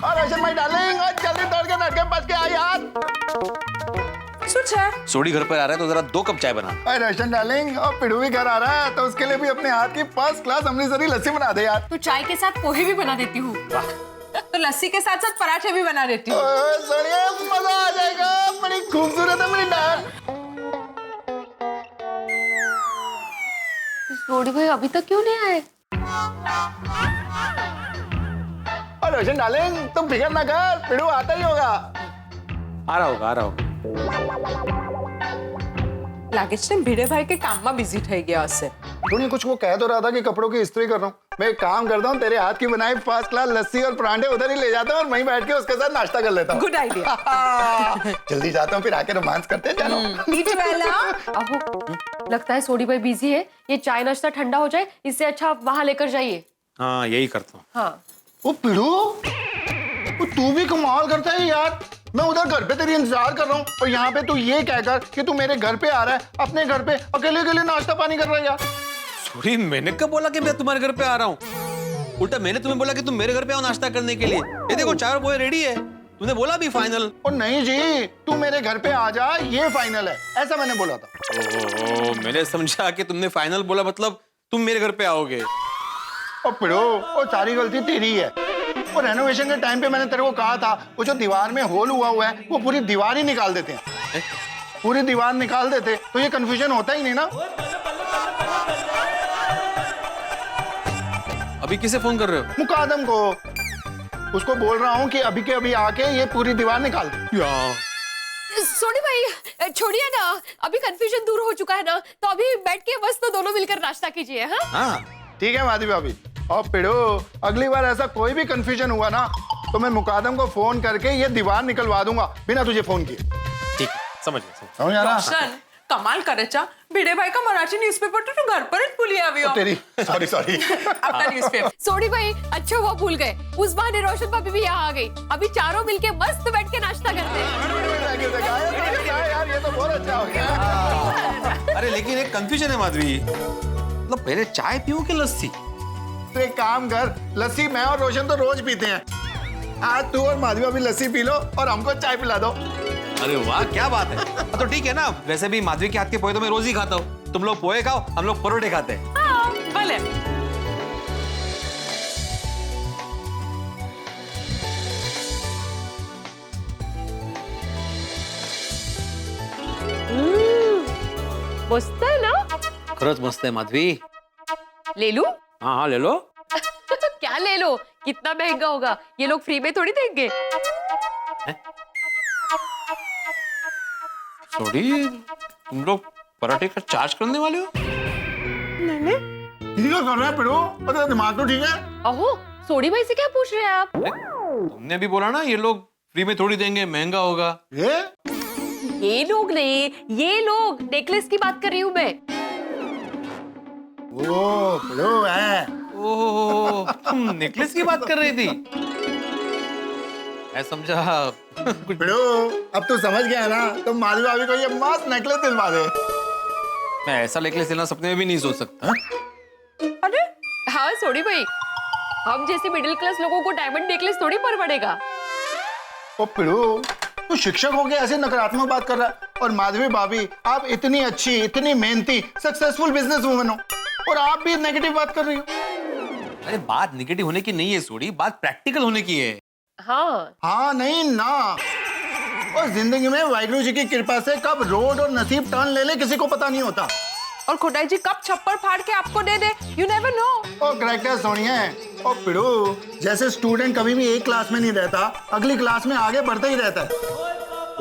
और रोशन भाई डार्लिंग, और जल्दी दौड़ के लड़के बच के आ यार। सोड़ी घर पर आ रहा है तो जरा 2 कप चाय बना। अरे रोशन डार्लिंग, और पिड़ू भी घर आ रहा है तो उसके लिए भी अपने हाथ की फर्स्ट क्लास अमृतसरी लस्सी बना दे यार। तो चाय के साथ पोहे भी बना देती हूँ। तो लस्सी के साथ साथ पराठे भी बना देती हूँ। सोनिया मजा आ जाएगा, बड़ी खूबसूरत है मेरी डाल। रोडी भाई अभी तक क्यों नहीं आए? और रोशन डार्लिंग, तुम फिक्र ना कर, पिड़ू आता ही होगा। आ रहा होगा, आ रहा होगा। लागे भिड़े भाई के काम में बिजी થઈ ગયા હશે। तूने कुछ वो कह तो रहा था कि कपड़ों की इस्त्री कर रहा हूँ। मैं एक काम करता हूँ, तेरे हाथ की बनाई फर्स्ट क्लास लस्सी और परांठे उधर ही ले जाता हूँ और वहीं बैठ के उसके साथ नाश्ता कर लेता हूँ। Good idea. जल्दी जाता हूँ, फिर आके रोमांस करते हैं। चलो। अहो लगता है सोडी भाई बिजी है, ये चाय नाश्ता ठंडा हो जाए, इससे अच्छा आप वहां लेकर जाइए। हाँ यही करता हूँ। हाँ ओ पिड़ू, तू भी कमाल करता है यार। मैं उधर घर पे तेरी इंतजार कर रहा हूँ और यहाँ पे तू ये कहकर कि तू मेरे घर पे आ रहा है, अपने घर पे अकेले अकेले नाश्ता पानी कर रहा है यार। सॉरी, मैंने कब बोला कि मैं तुम्हारे घर पे आ रहा हूँ? उल्टा मैंने तुम्हें बोला कि तुम मेरे घर पे आओ नाश्ता करने के लिए। ये देखो चाय और पोहे रेडी है। तूने बोला भी फाइनल। और नहीं जी, तू मेरे घर पे आ जा, ये फाइनल है, ऐसा मैंने बोला था। ओह, मैंने समझा कि तुमने फाइनल बोला मतलब तुम मेरे घर पे आओगे। ओ पिड़ो, ओ सारी गलती तेरी है। और रेनोवेशन के टाइम पे मैंने तेरे को कहा था, वो जो दीवार में होल हुआ है वो पूरी दीवार ही निकाल देते हैं। पूरी दीवार निकाल देते तो ये कंफ्यूजन होता ही नहीं ना। अभी किसे फोन कर रहे हो? मुकादम को। उसको बोल रहा हूँ कि अभी के अभी आके ये पूरी दीवार निकाल दे। सोनी भाई छोड़िए ना, अभी कंफ्यूजन दूर हो चुका है ना, तो अभी बैठ के बस तो दोनों मिलकर नाश्ता कीजिए। हाँ ठीक है माधवी भाभी। और पिड़ो, अगली बार ऐसा कोई भी कंफ्यूजन हुआ ना तो मैं मुकादम को फोन करके ये दीवार निकलवा दूंगा बिना तुझे फोन किए। ठीक है, समझ गया। रोशन कमाल करे चा, भिड़े भाई का मराठी न्यूज़पेपर तो घर पर ही भूल आवियो। तेरी सॉरी आपका न्यूज़पेपर। सोनी भाई अच्छा हुआ भूल गए, उस बहाने रोशन भाभी भी यहाँ आ गई। अभी चारों मिलके मस्त बैठ के नाश्ता करते हैं। यार ये तो बहुत अच्छा हो गया। अरे लेकिन एक कंफ्यूजन है माधवी, मतलब पहले चाय पीऊं कि लस्सी? तो एक काम कर, लस्सी मैं और रोशन तो रोज पीते हैं, आज तू और माधवी अभी लस्सी पी लो और हमको चाय पिला दो। अरे वाह क्या बात है। तो ठीक है ना, वैसे भी माधवी के हाथ के पोहे तो मैं रोज ही खाता हूँ। तुम लोग पोहे खाओ, हम लोग परोठे खाते हैं। भले। मस्त है ना? खरंच मस्त है माधवी। ले लूं? हाँ ले लो। क्या ले लो, कितना महंगा होगा, ये लोग फ्री में थोड़ी देंगे। सॉरी, तुम लोग पराठे का चार्ज करने वाले हो? नहीं ठीक है कर रहा है पिड़ो, तेरा दिमाग तो ठीक है। अहो सोडी भाई से क्या पूछ रहे हैं आप? तुमने भी बोला ना ये लोग फ्री में थोड़ी देंगे, महंगा होगा। ये लोग नहीं, ये लोग, नेकलेस की बात कर रही हूँ मैं। ओ पिड़ो है। ओह, तुम नेकलेस की बात कर रही थी? मैं समझा पिड़ो, अब तू समझ गया ना, तो माधवी भाभी को ये मस्त नेकलेस दिलवा दे। मैं ऐसा नेकलेस लेना सपने में भी नहीं सोच सकता। अरे हाँ सोडी भाई, हम जैसे मिडिल क्लास लोगों को डायमंड नेकलेस थोड़ी पर पड़ेगा। ओ पिड़ो, तू शिक्षक हो गया ऐसे नकारात्मक बात कर रहा है। और माधवी भाभी, आप इतनी अच्छी, इतनी मेहनती, सक्सेसफुल बिजनेस वुमन हो और आप भी नेगेटिव बात कर रही हो। अरे बात नेगेटिव होने की नहीं है सोडी, बात प्रैक्टिकल होने की है। हाँ नहीं ना। और जिंदगी में वाहिगुरु जी की कृपा से कब रोड और नसीब टर्न ले ले किसी को पता नहीं होता। और खुदाई जी कब छप्पर फाड़ के आपको दे दे, यू नेवर नो। ओ करेक्ट है सोनिया। और पिड़ू, जैसे स्टूडेंट कभी भी एक क्लास में नहीं रहता, अगली क्लास में आगे बढ़ता ही रहता है,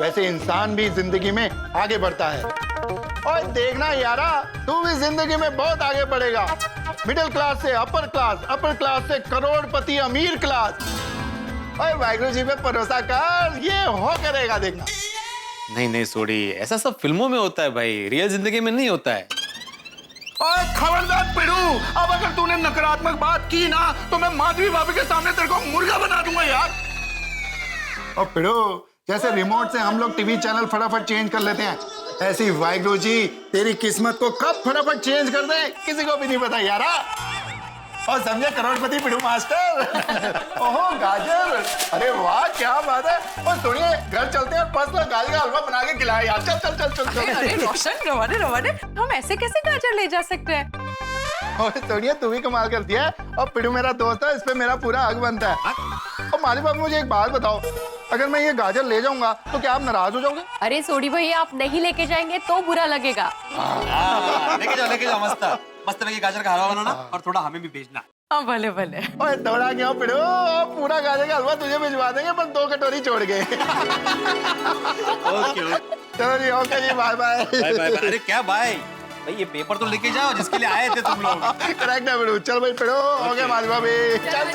वैसे इंसान भी जिंदगी में आगे बढ़ता है। और देखना यारा, तू भी जिंदगी में बहुत आगे बढ़ेगा। मिडिल क्लास से अपर क्लास से करोड़पति अमीर क्लास। और वाहिगुरु जी पे भरोसा कर, ये हो करेगा, देखना। नहीं सोडी, ऐसा सब फिल्मों में होता है भाई, रियल जिंदगी में नहीं होता है। और खबरदार पिड़ू, अब अगर तूने नकारात्मक बात की ना तो मैं माधवी भाभी के सामने तेरे को मुर्गा बना दूंगा यार। और पिड़ू, जैसे रिमोट से हम लोग टीवी चैनल फटाफट चेंज कर लेते हैं, ऐसी वाहिगुरु जी तेरी किस्मत को कब फटाफट चेंज कर दे किसी को भी नहीं पता यारा। और समझे करोड़पति पिड़ू मास्टर। ओहो गाजर, अरे वाह क्या बात है। और सुनिए, घर चलते हैं, फर्स्ट क्लास गाजर का हलवा बना के खिलाए यार। चल चल चल चल चल। अरे रोशन, रवाने हम ऐसे कैसे गाजर ले जा सकते हैं? और सोनिया, तू भी कमाल करती है। और पिड़ू मेरा दोस्त है, इस पे मेरा पूरा हक बनता है। और माली बाबू, मुझे एक बात बताओ, अगर मैं ये गाजर ले जाऊंगा तो क्या आप नाराज हो जाओगे? अरे सोडी भाई, आप नहीं लेके जाएंगे तो बुरा लगेगा। लेके जाओ मस्त लगे गाजर का हलवा बनाना और थोड़ा हमें भी भेजना। हाँ भले। ओए थोड़ा क्यों पिड़ू, पूरा गाजर का हलवा तुझे भिजवा देंगे, पर 2 कटोरी छोड़ के। चलो जी, ओके जी, बाय बाय। अरे क्या बाय भाई, ये पेपर तो लेके जाओ जिसके लिए आए थे तुम लोग। करेक्ट है पिड़ू। चल भाई पिड़ू, हो गया मालवा भी। चल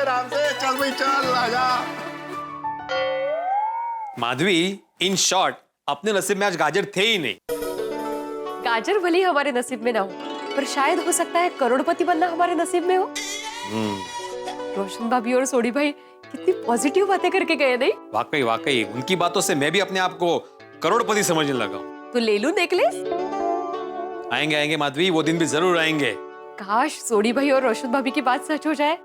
राम से चल भाई, चल आजा। माधवी, इन शॉर्ट अपने नसीब में आज गाजर थे ही नहीं। गाजर भले ही हमारे नसीब में ना हो, पर शायद हो सकता है करोड़पति बनना हमारे नसीब में हो। रोशन भाभी और सोडी भाई कितनी पॉजिटिव बातें करके गए, नहीं? वाकई उनकी बातों से मैं भी अपने आप को करोड़पति समझने लगा हूँ। तो ले लूं नेकलेस? आएंगे माधवी, वो दिन भी जरूर आएंगे। काश सोडी भाई और रोशन भाभी की बात सच हो जाए,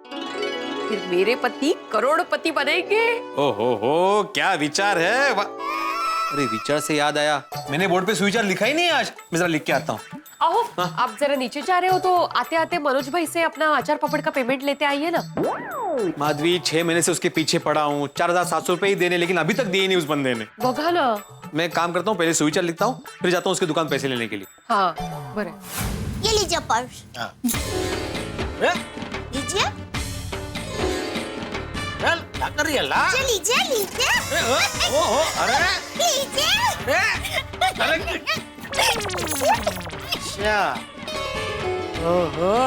फिर मेरे पति करोड़पति बनेंगे। ओहो, क्या विचार है। अरे विचार से याद आया, मैंने बोर्ड पे सुविचार लिखा ही नहीं आज, मैं जरा लिख के आता हूँ। आओ, आप जरा नीचे जा रहे हो तो आते आते मनोज भाई से अपना अचार पापड़ का पेमेंट लेते आइए ना। माधवी, 6 महीने से उसके पीछे पड़ा हूँ, 4700 रुपए ही देने, लेकिन अभी तक दिए नहीं उस बंदे ने। बघा ना, मैं काम करता हूँ, पहले सुविचार लिखता हूँ, फिर जाता हूँ उसकी दुकान पैसे लेने के लिए। हाँ बरे। ये लीजिए पर्स। लीजिए। क्या कर रही है ला? लीजिए। अरे ओहो,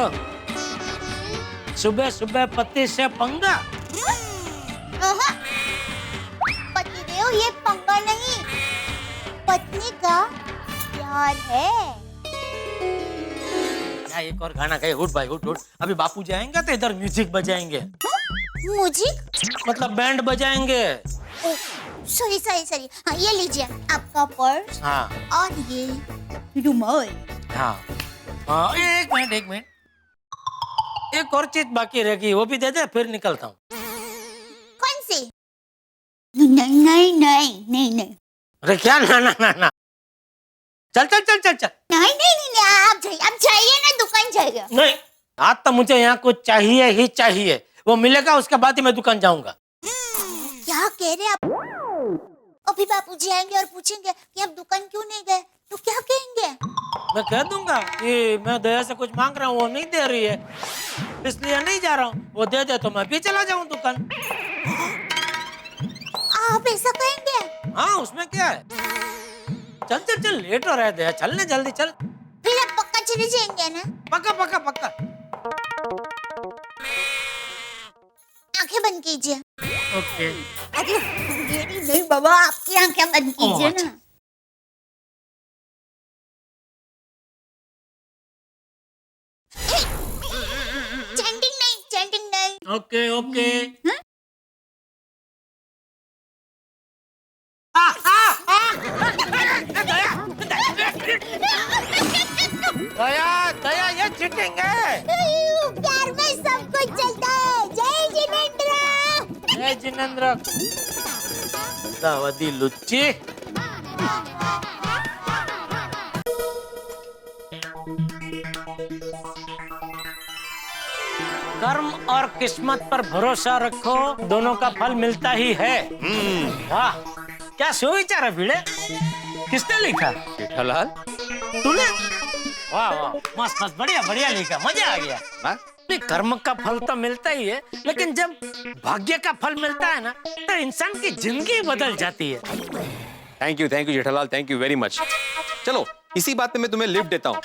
सुबह पति से पंगा। पतिदेव, ये पंगा नहीं, पत्नी का प्यार है। एक और गाना गाए, उठ भाई उठ। अभी बापू जाएंगे तो इधर म्यूजिक बजाएंगे। म्यूजिक मतलब बैंड बजाएंगे। सॉरी। हाँ, ये लीजिए आपका पर्स। हाँ। और ये रुमाल। हाँ, एक मिनट, एक और चीज बाकी रह गई, वो भी दे दे, फिर निकलता हूँ। कौन सी? नहीं। अरे क्या ना। चल। नहीं, आप जाइए ना, दुकान जाइए। नहीं, आज तो मुझे यहाँ कुछ चाहिए ही चाहिए, वो मिलेगा उसके बाद ही मैं दुकान जाऊंगा। क्या कह रहे आप? अभी बापूजी आएंगे और पूछेंगे कि आप दुकान क्यों नहीं गए, तो क्या कहेंगे? मैं कह दूंगा कि मैं दया से कुछ मांग रहा हूँ, वो नहीं दे रही है, इसलिए नहीं जा रहा हूँ। वो दे दे तो मैं भी चला जाऊँ दुकान। आप ऐसा कहेंगे? हाँ, उसमें क्या है। चल, लेट हो रहा है दया, चलने जल्दी चल। फिर आप पक्का चले जाएंगे ना? पक्का। आंखें बंद कीजिए। ओके। अरे मेरी नहीं बाबा, आपकी आंखें बंद कीजिए ना। चैंटिंग नहीं। ओके। दया, ये चीटिंग है। प्यार में सब कुछ चलता है। जय जिनेंद्र। दावदी लुच्ची। कर्म और किस्मत पर भरोसा रखो, दोनों का फल मिलता ही है। वाह, क्या सुविचार है भिड़े? किसने लिखा? जेठालाल। तूने? वाह वाह, मस्त मस्त, बढ़िया बढ़िया लिखा, मजा आ गया। नहीं, कर्म का फल तो मिलता ही है, लेकिन जब भाग्य का फल मिलता है ना, तो इंसान की जिंदगी बदल जाती है। Thank you Jethalal, thank you very much. चलो इसी बात पे मैं तुम्हें लिफ्ट देता हूँ।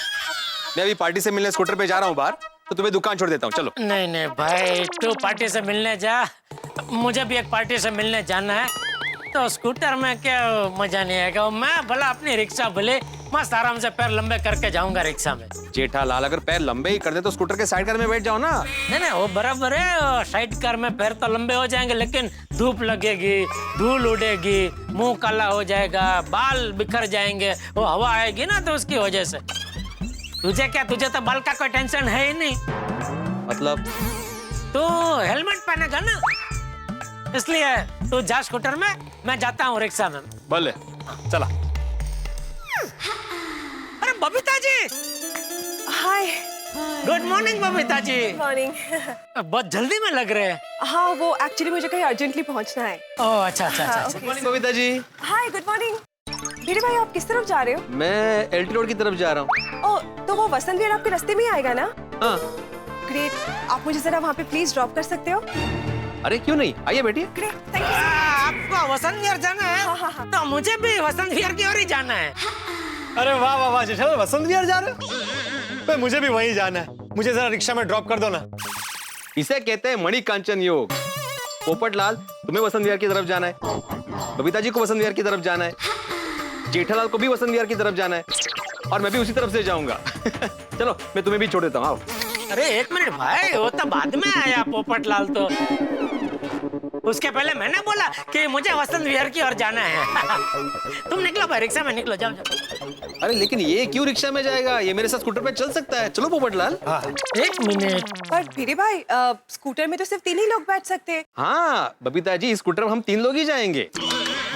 मैं अभी पार्टी से मिलने स्कूटर पे जा रहा हूँ बाहर, तो तुम्हें दुकान छोड़ देता हूँ। चलो। नहीं नहीं भाई, तू पार्टी से मिलने जा, मुझे भी एक पार्टी से मिलने जाना है, तो स्कूटर में क्या मजा नहीं आएगा। मैं भला अपनी रिक्शा भले मस्त आराम से पैर लंबे करके जाऊंगा रिक्शा में। जेठालाल, अगर पैर लंबे ही कर दे तो स्कूटर के साइड कार में बैठ जाओ ना। नहीं नहीं, वो बराबर है, साइड कार में पैर तो लंबे हो जाएंगे, लेकिन धूप लगेगी, धूल उड़ेगी, मुंह काला हो जाएगा, बाल बिखर जाएंगे, वो हवा आएगी ना, तो उसकी वजह से। तुझे क्या, तुझे तो बाल का कोई टेंशन है ही नहीं। मतलब? तो हेलमेट पहनेगा ना, इसलिए तू जा स्कूटर में, मैं जाता हूँ रिक्शा में। भले, चला। अरे बबीता जी। हाय। Good morning Babita ji. Morning. बहुत जल्दी में लग रहे हैं। हाँ, वो एक्चुअली मुझे कहीं अर्जेंटली पहुंचना है। ओह अच्छा अच्छा अच्छा। Good morning Babita ji. हाय, गुड मॉर्निंग। मेरे भाई, आप किस तरफ जा रहे हो? मैं एलटी रोड की तरफ जा रहा हूँ। ओह, तो वो वसंत विहार आपके रास्ते में ही आएगा ना? हाँ। ग्रेट, आप मुझे जरा वहाँ पे प्लीज ड्रॉप कर सकते हो? अरे क्यों नहीं, आइए बैठिए। Great, thank you. आपको वसंत विहार जाना है? हाँ। तो मुझे भी वसंत विहार की ओर ही जाना है। अरे वाह वाह वाह जेठालाल, वसंत विहार जा रहे हो? मुझे भी वहीं जाना है, मुझे जरा रिक्शा में ड्रॉप कर दो ना। इसे कहते हैं मणिकांचन योग। पोपटलाल, तुम्हें वसंत विहार की तरफ जाना है, बबीता जी को वसंत विहार की तरफ जाना है, जेठालाल को भी वसंत विहार की तरफ जाना है, और मैं भी उसी तरफ से जाऊंगा। चलो मैं तुम्हें भी छोड़ देता हूँ, आओ। अरे एक मिनट भाई, वो तो बाद में आया पोपटलाल, तो उसके पहले मैंने बोला कि मुझे वसंत विहार की ओर जाना है। तुम निकलो भाई, रिक्शा में निकलो, जाओ जाओ। अरे लेकिन ये क्यों रिक्शा में जाएगा, ये मेरे साथ स्कूटर पे चल सकता है। चलो पोपटलाल। हाँ। एक मिनट। पर फिर भाई, स्कूटर में तो सिर्फ 3 ही लोग बैठ सकते हैं। हाँ बबीता जी, स्कूटर में हम 3 लोग ही जाएंगे।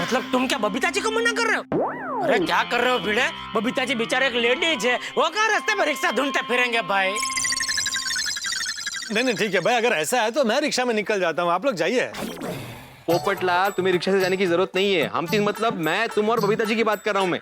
मतलब तुम क्या बबीता जी को मना कर रहे हो? अरे क्या कर रहे हो भिड़े? बबीता जी बेचारे एक लेडीज है, वो कहाँ रास्ते में रिक्शा ढूंढते फिरेंगे भाई। नहीं ठीक है भाई, अगर ऐसा है तो मैं रिक्शा में निकल जाता हूँ, आप लोग जाइए। पोपटलाल, तुम्हें रिक्शा से जाने की जरूरत नहीं है। हम 3 मतलब मैं, तुम और बबीता जी की बात कर रहा हूँ मैं।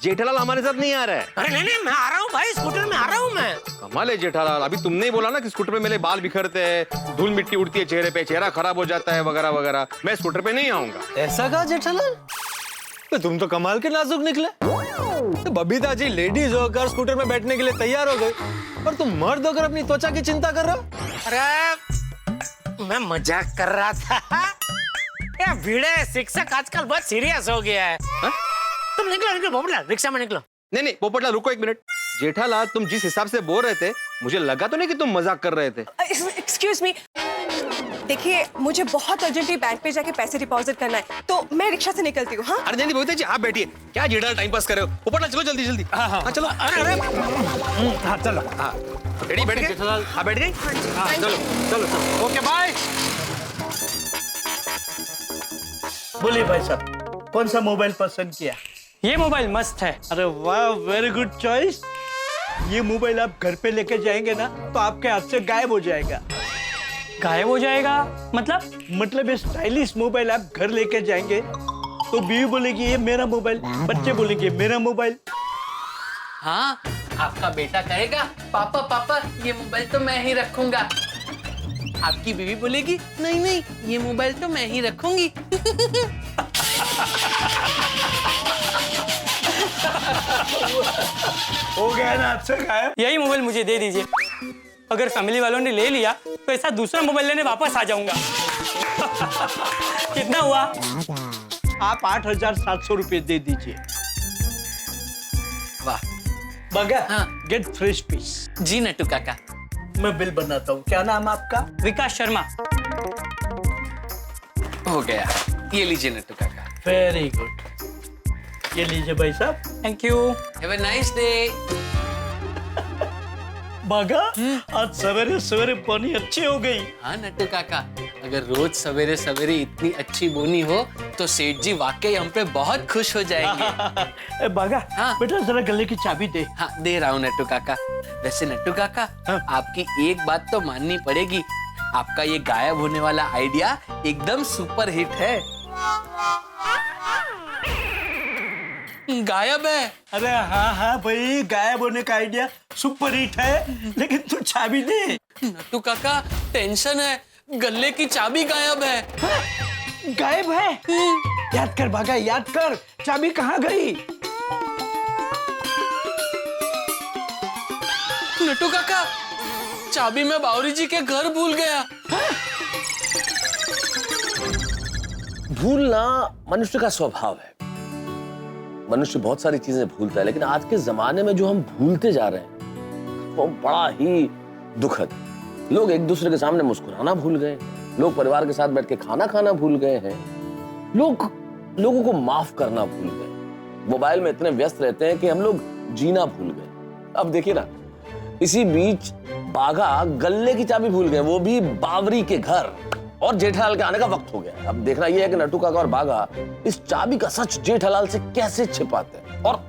जेठालाल हमारे साथ नहीं आ रहा है। अरे नहीं, मैं आ रहा हूँ भाई, स्कूटर में आ रहा हूँ मैं। कमाल है जेठालाल, अभी तुमने ही बोला ना कि स्कूटर पे मेरे बाल बिखरते हैं, धूल मिट्टी उड़ती है चेहरे पे, चेहरा खराब हो जाता है वगैरह वगैरह। मैं स्कूटर पे नहीं आऊंगा। ऐसा कहा जेठालाल? तो तुम तो कमाल के नाजुक निकले। तो बबीता जी लेडीज होकर स्कूटर में बैठने के लिए तैयार हो गए, और तुम मर्द होकर अपनी त्वचा की चिंता कर रहे हो। अरे मैं मजाक कर रहा था। ये भिड़े शिक्षक आजकल बहुत सीरियस हो गया है। तुम निकलो निकलो पोपटलाल, रिक्शा में निकलो। नहीं पोपटलाल रुको एक मिनट। जेठालाल, तुम जिस हिसाब से बोल रहे थे, मुझे लगा तो नहीं कि तुम मजाक कर रहे थे। एक्सक्यूज मी, देखिए मुझे बहुत अर्जेंटली बैंक पे जाके पैसे डिपॉजिट करना है, तो मैं रिक्शा से निकलती हूँ। हाँ? अरे नहीं बबीता जी, आप बैठिए, क्या जेठालाल टाइम पास कर रहे हो। पोपटलाल चलो जल्दी जल्दी। हाँ चलो। अरे हाँ चलो। हाँ रेडी, बैठ गए? हाँ बैठ गए। हाँ चलो चलो चलो, ओके बाय। बोलिए भाई साहब, कौन सा मोबाइल पसंद किया? ये मोबाइल मस्त है। अरे वाह, वेरी गुड चॉइस। ये मोबाइल आप घर पे लेके जाएंगे ना, तो आपके हाथ से गायब हो जाएगा। गायब हो जाएगा मतलब ये स्टाइलिश मोबाइल आप घर लेके जाएंगे तो बीवी बोलेगी ये मेरा मोबाइल, बच्चे बोलेंगे मेरा मोबाइल। हाँ, आपका बेटा कहेगा पापा पापा ये मोबाइल तो मैं ही रखूंगा। आपकी बीवी बोलेगी नहीं नहीं ये मोबाइल तो मैं ही रखूंगी। हो गया ना आपसे गायब। यही मोबाइल मुझे दे दीजिए, अगर फैमिली वालों ने ले लिया तो ऐसा दूसरा मोबाइल लेने वापस आ जाऊंगा। कितना हुआ? आप 8,700 रुपये दे दीजिए। वाह बगा, गेट फ्रेश पीस। जी नट्टू काका। मैं बिल बनाता हूँ। क्या नाम आपका? विकास शर्मा। हो गया, ये लीजिए नट्टू काका। वेरी गुड, ये लीजिए भाई साहब। Thank you. Have a nice day. बगा, आज सवेरे सवेरे पानी अच्छी हो गई। हाँ नट्टू काका, अगर रोज सवेरे सवेरे इतनी अच्छी बोनी हो तो सेठ जी वाकई हम पे बहुत खुश हो जाएंगे। बागा, हाँ बेटा जरा गले की चाबी दे। हाँ दे रहा हूँ नट्टू काका। वैसे नट्टू काका, आपकी एक बात तो माननी पड़ेगी, आपका ये गायब होने वाला आइडिया एकदम सुपर हिट है। गायब है? अरे हाँ हाँ भाई, गायब होने का आइडिया सुपर हिट है, लेकिन तू चाबी दे। नट्टू काका टेंशन है, गले की चाबी गायब है। गायब है? याद कर बागा, याद कर, चाबी कहाँ गई? नट्टू काका, चाबी मैं बावरी जी के घर भूल गया। भूलना मनुष्य का स्वभाव है। मनुष्य बहुत सारी चीजें भूलता है, लेकिन आज के जमाने में जो हम भूलते जा रहे हैं वो बड़ा ही दुखद। लोग एक दूसरे के सामने मुस्कुराना भूल गए, लोग परिवार के साथ बैठ के खाना खाना भूल गए हैं, लोगों को माफ करना भूल गए, मोबाइल में इतने व्यस्त रहते हैं कि हम लोग जीना भूल गए। अब देखिए ना, इसी बीच बाघा गल्ले की चाबी भूल गए, वो भी बावरी के घर, और जेठालाल के आने का वक्त हो गया। अब देखना यह है कि नट्टू काका और बाघा इस चाबी का सच जेठालाल से कैसे छिपाते हैं, और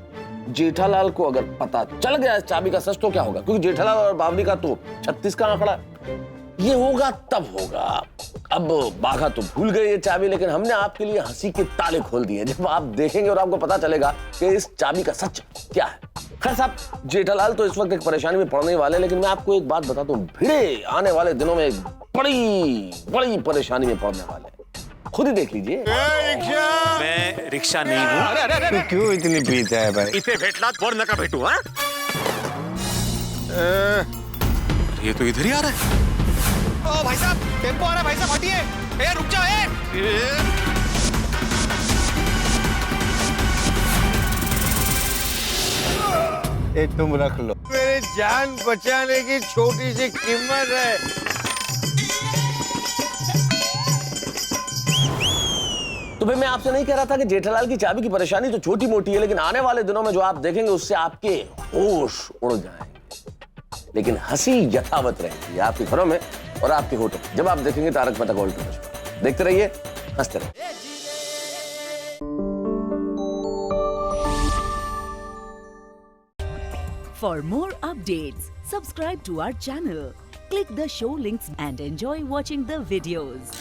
जेठालाल को अगर पता चल गया इस चाबी का सच तो क्या होगा, क्योंकि जेठालाल और बावरी का तो 36 का आंकड़ा, ये होगा तब होगा। अब बाघा तो भूल गए ये चाबी, लेकिन हमने आपके लिए हंसी के ताले खोल दिए। जब आप देखेंगे और आपको पता चलेगा कि इस चाबी का सच क्या है। खैर साहब, जेठालाल तो इस वक्त एक परेशानी में पड़ने वाले, लेकिन मैं आपको एक बात बताता हूँ, भिड़े आने वाले दिनों में एक बड़ी परेशानी में पड़ने वाले हैं। खुद ही देख लीजिए। मैं रिक्शा नहीं हूँ। तू क्यों इतनी पीता है भाई? इथे भेटलात वर नका भेटू। हाँ, ये तो इधर ही आ रहा है। ओ भाई साहब, टेम्पो आ रहा है भाई साहब, हटिए। ए रुक जाओ। ए तुम रख लो, मेरी जान बचाने की छोटी सी कीमत है। तो भाई मैं आपसे नहीं कह रहा था कि जेठालाल की चाबी की परेशानी तो छोटी मोटी है, लेकिन आने वाले दिनों में जो आप देखेंगे उससे आपके होश उड़ जाएंगे, लेकिन हंसी यथावत रहेगी आपके घरों में और आपके होठों। जब आप देखेंगे तारक मेहता का उल्टा चश्मा, देखते रहिए, हंसते रहिए। For more updates, subscribe to our channel, click the show links and enjoy watching the videos.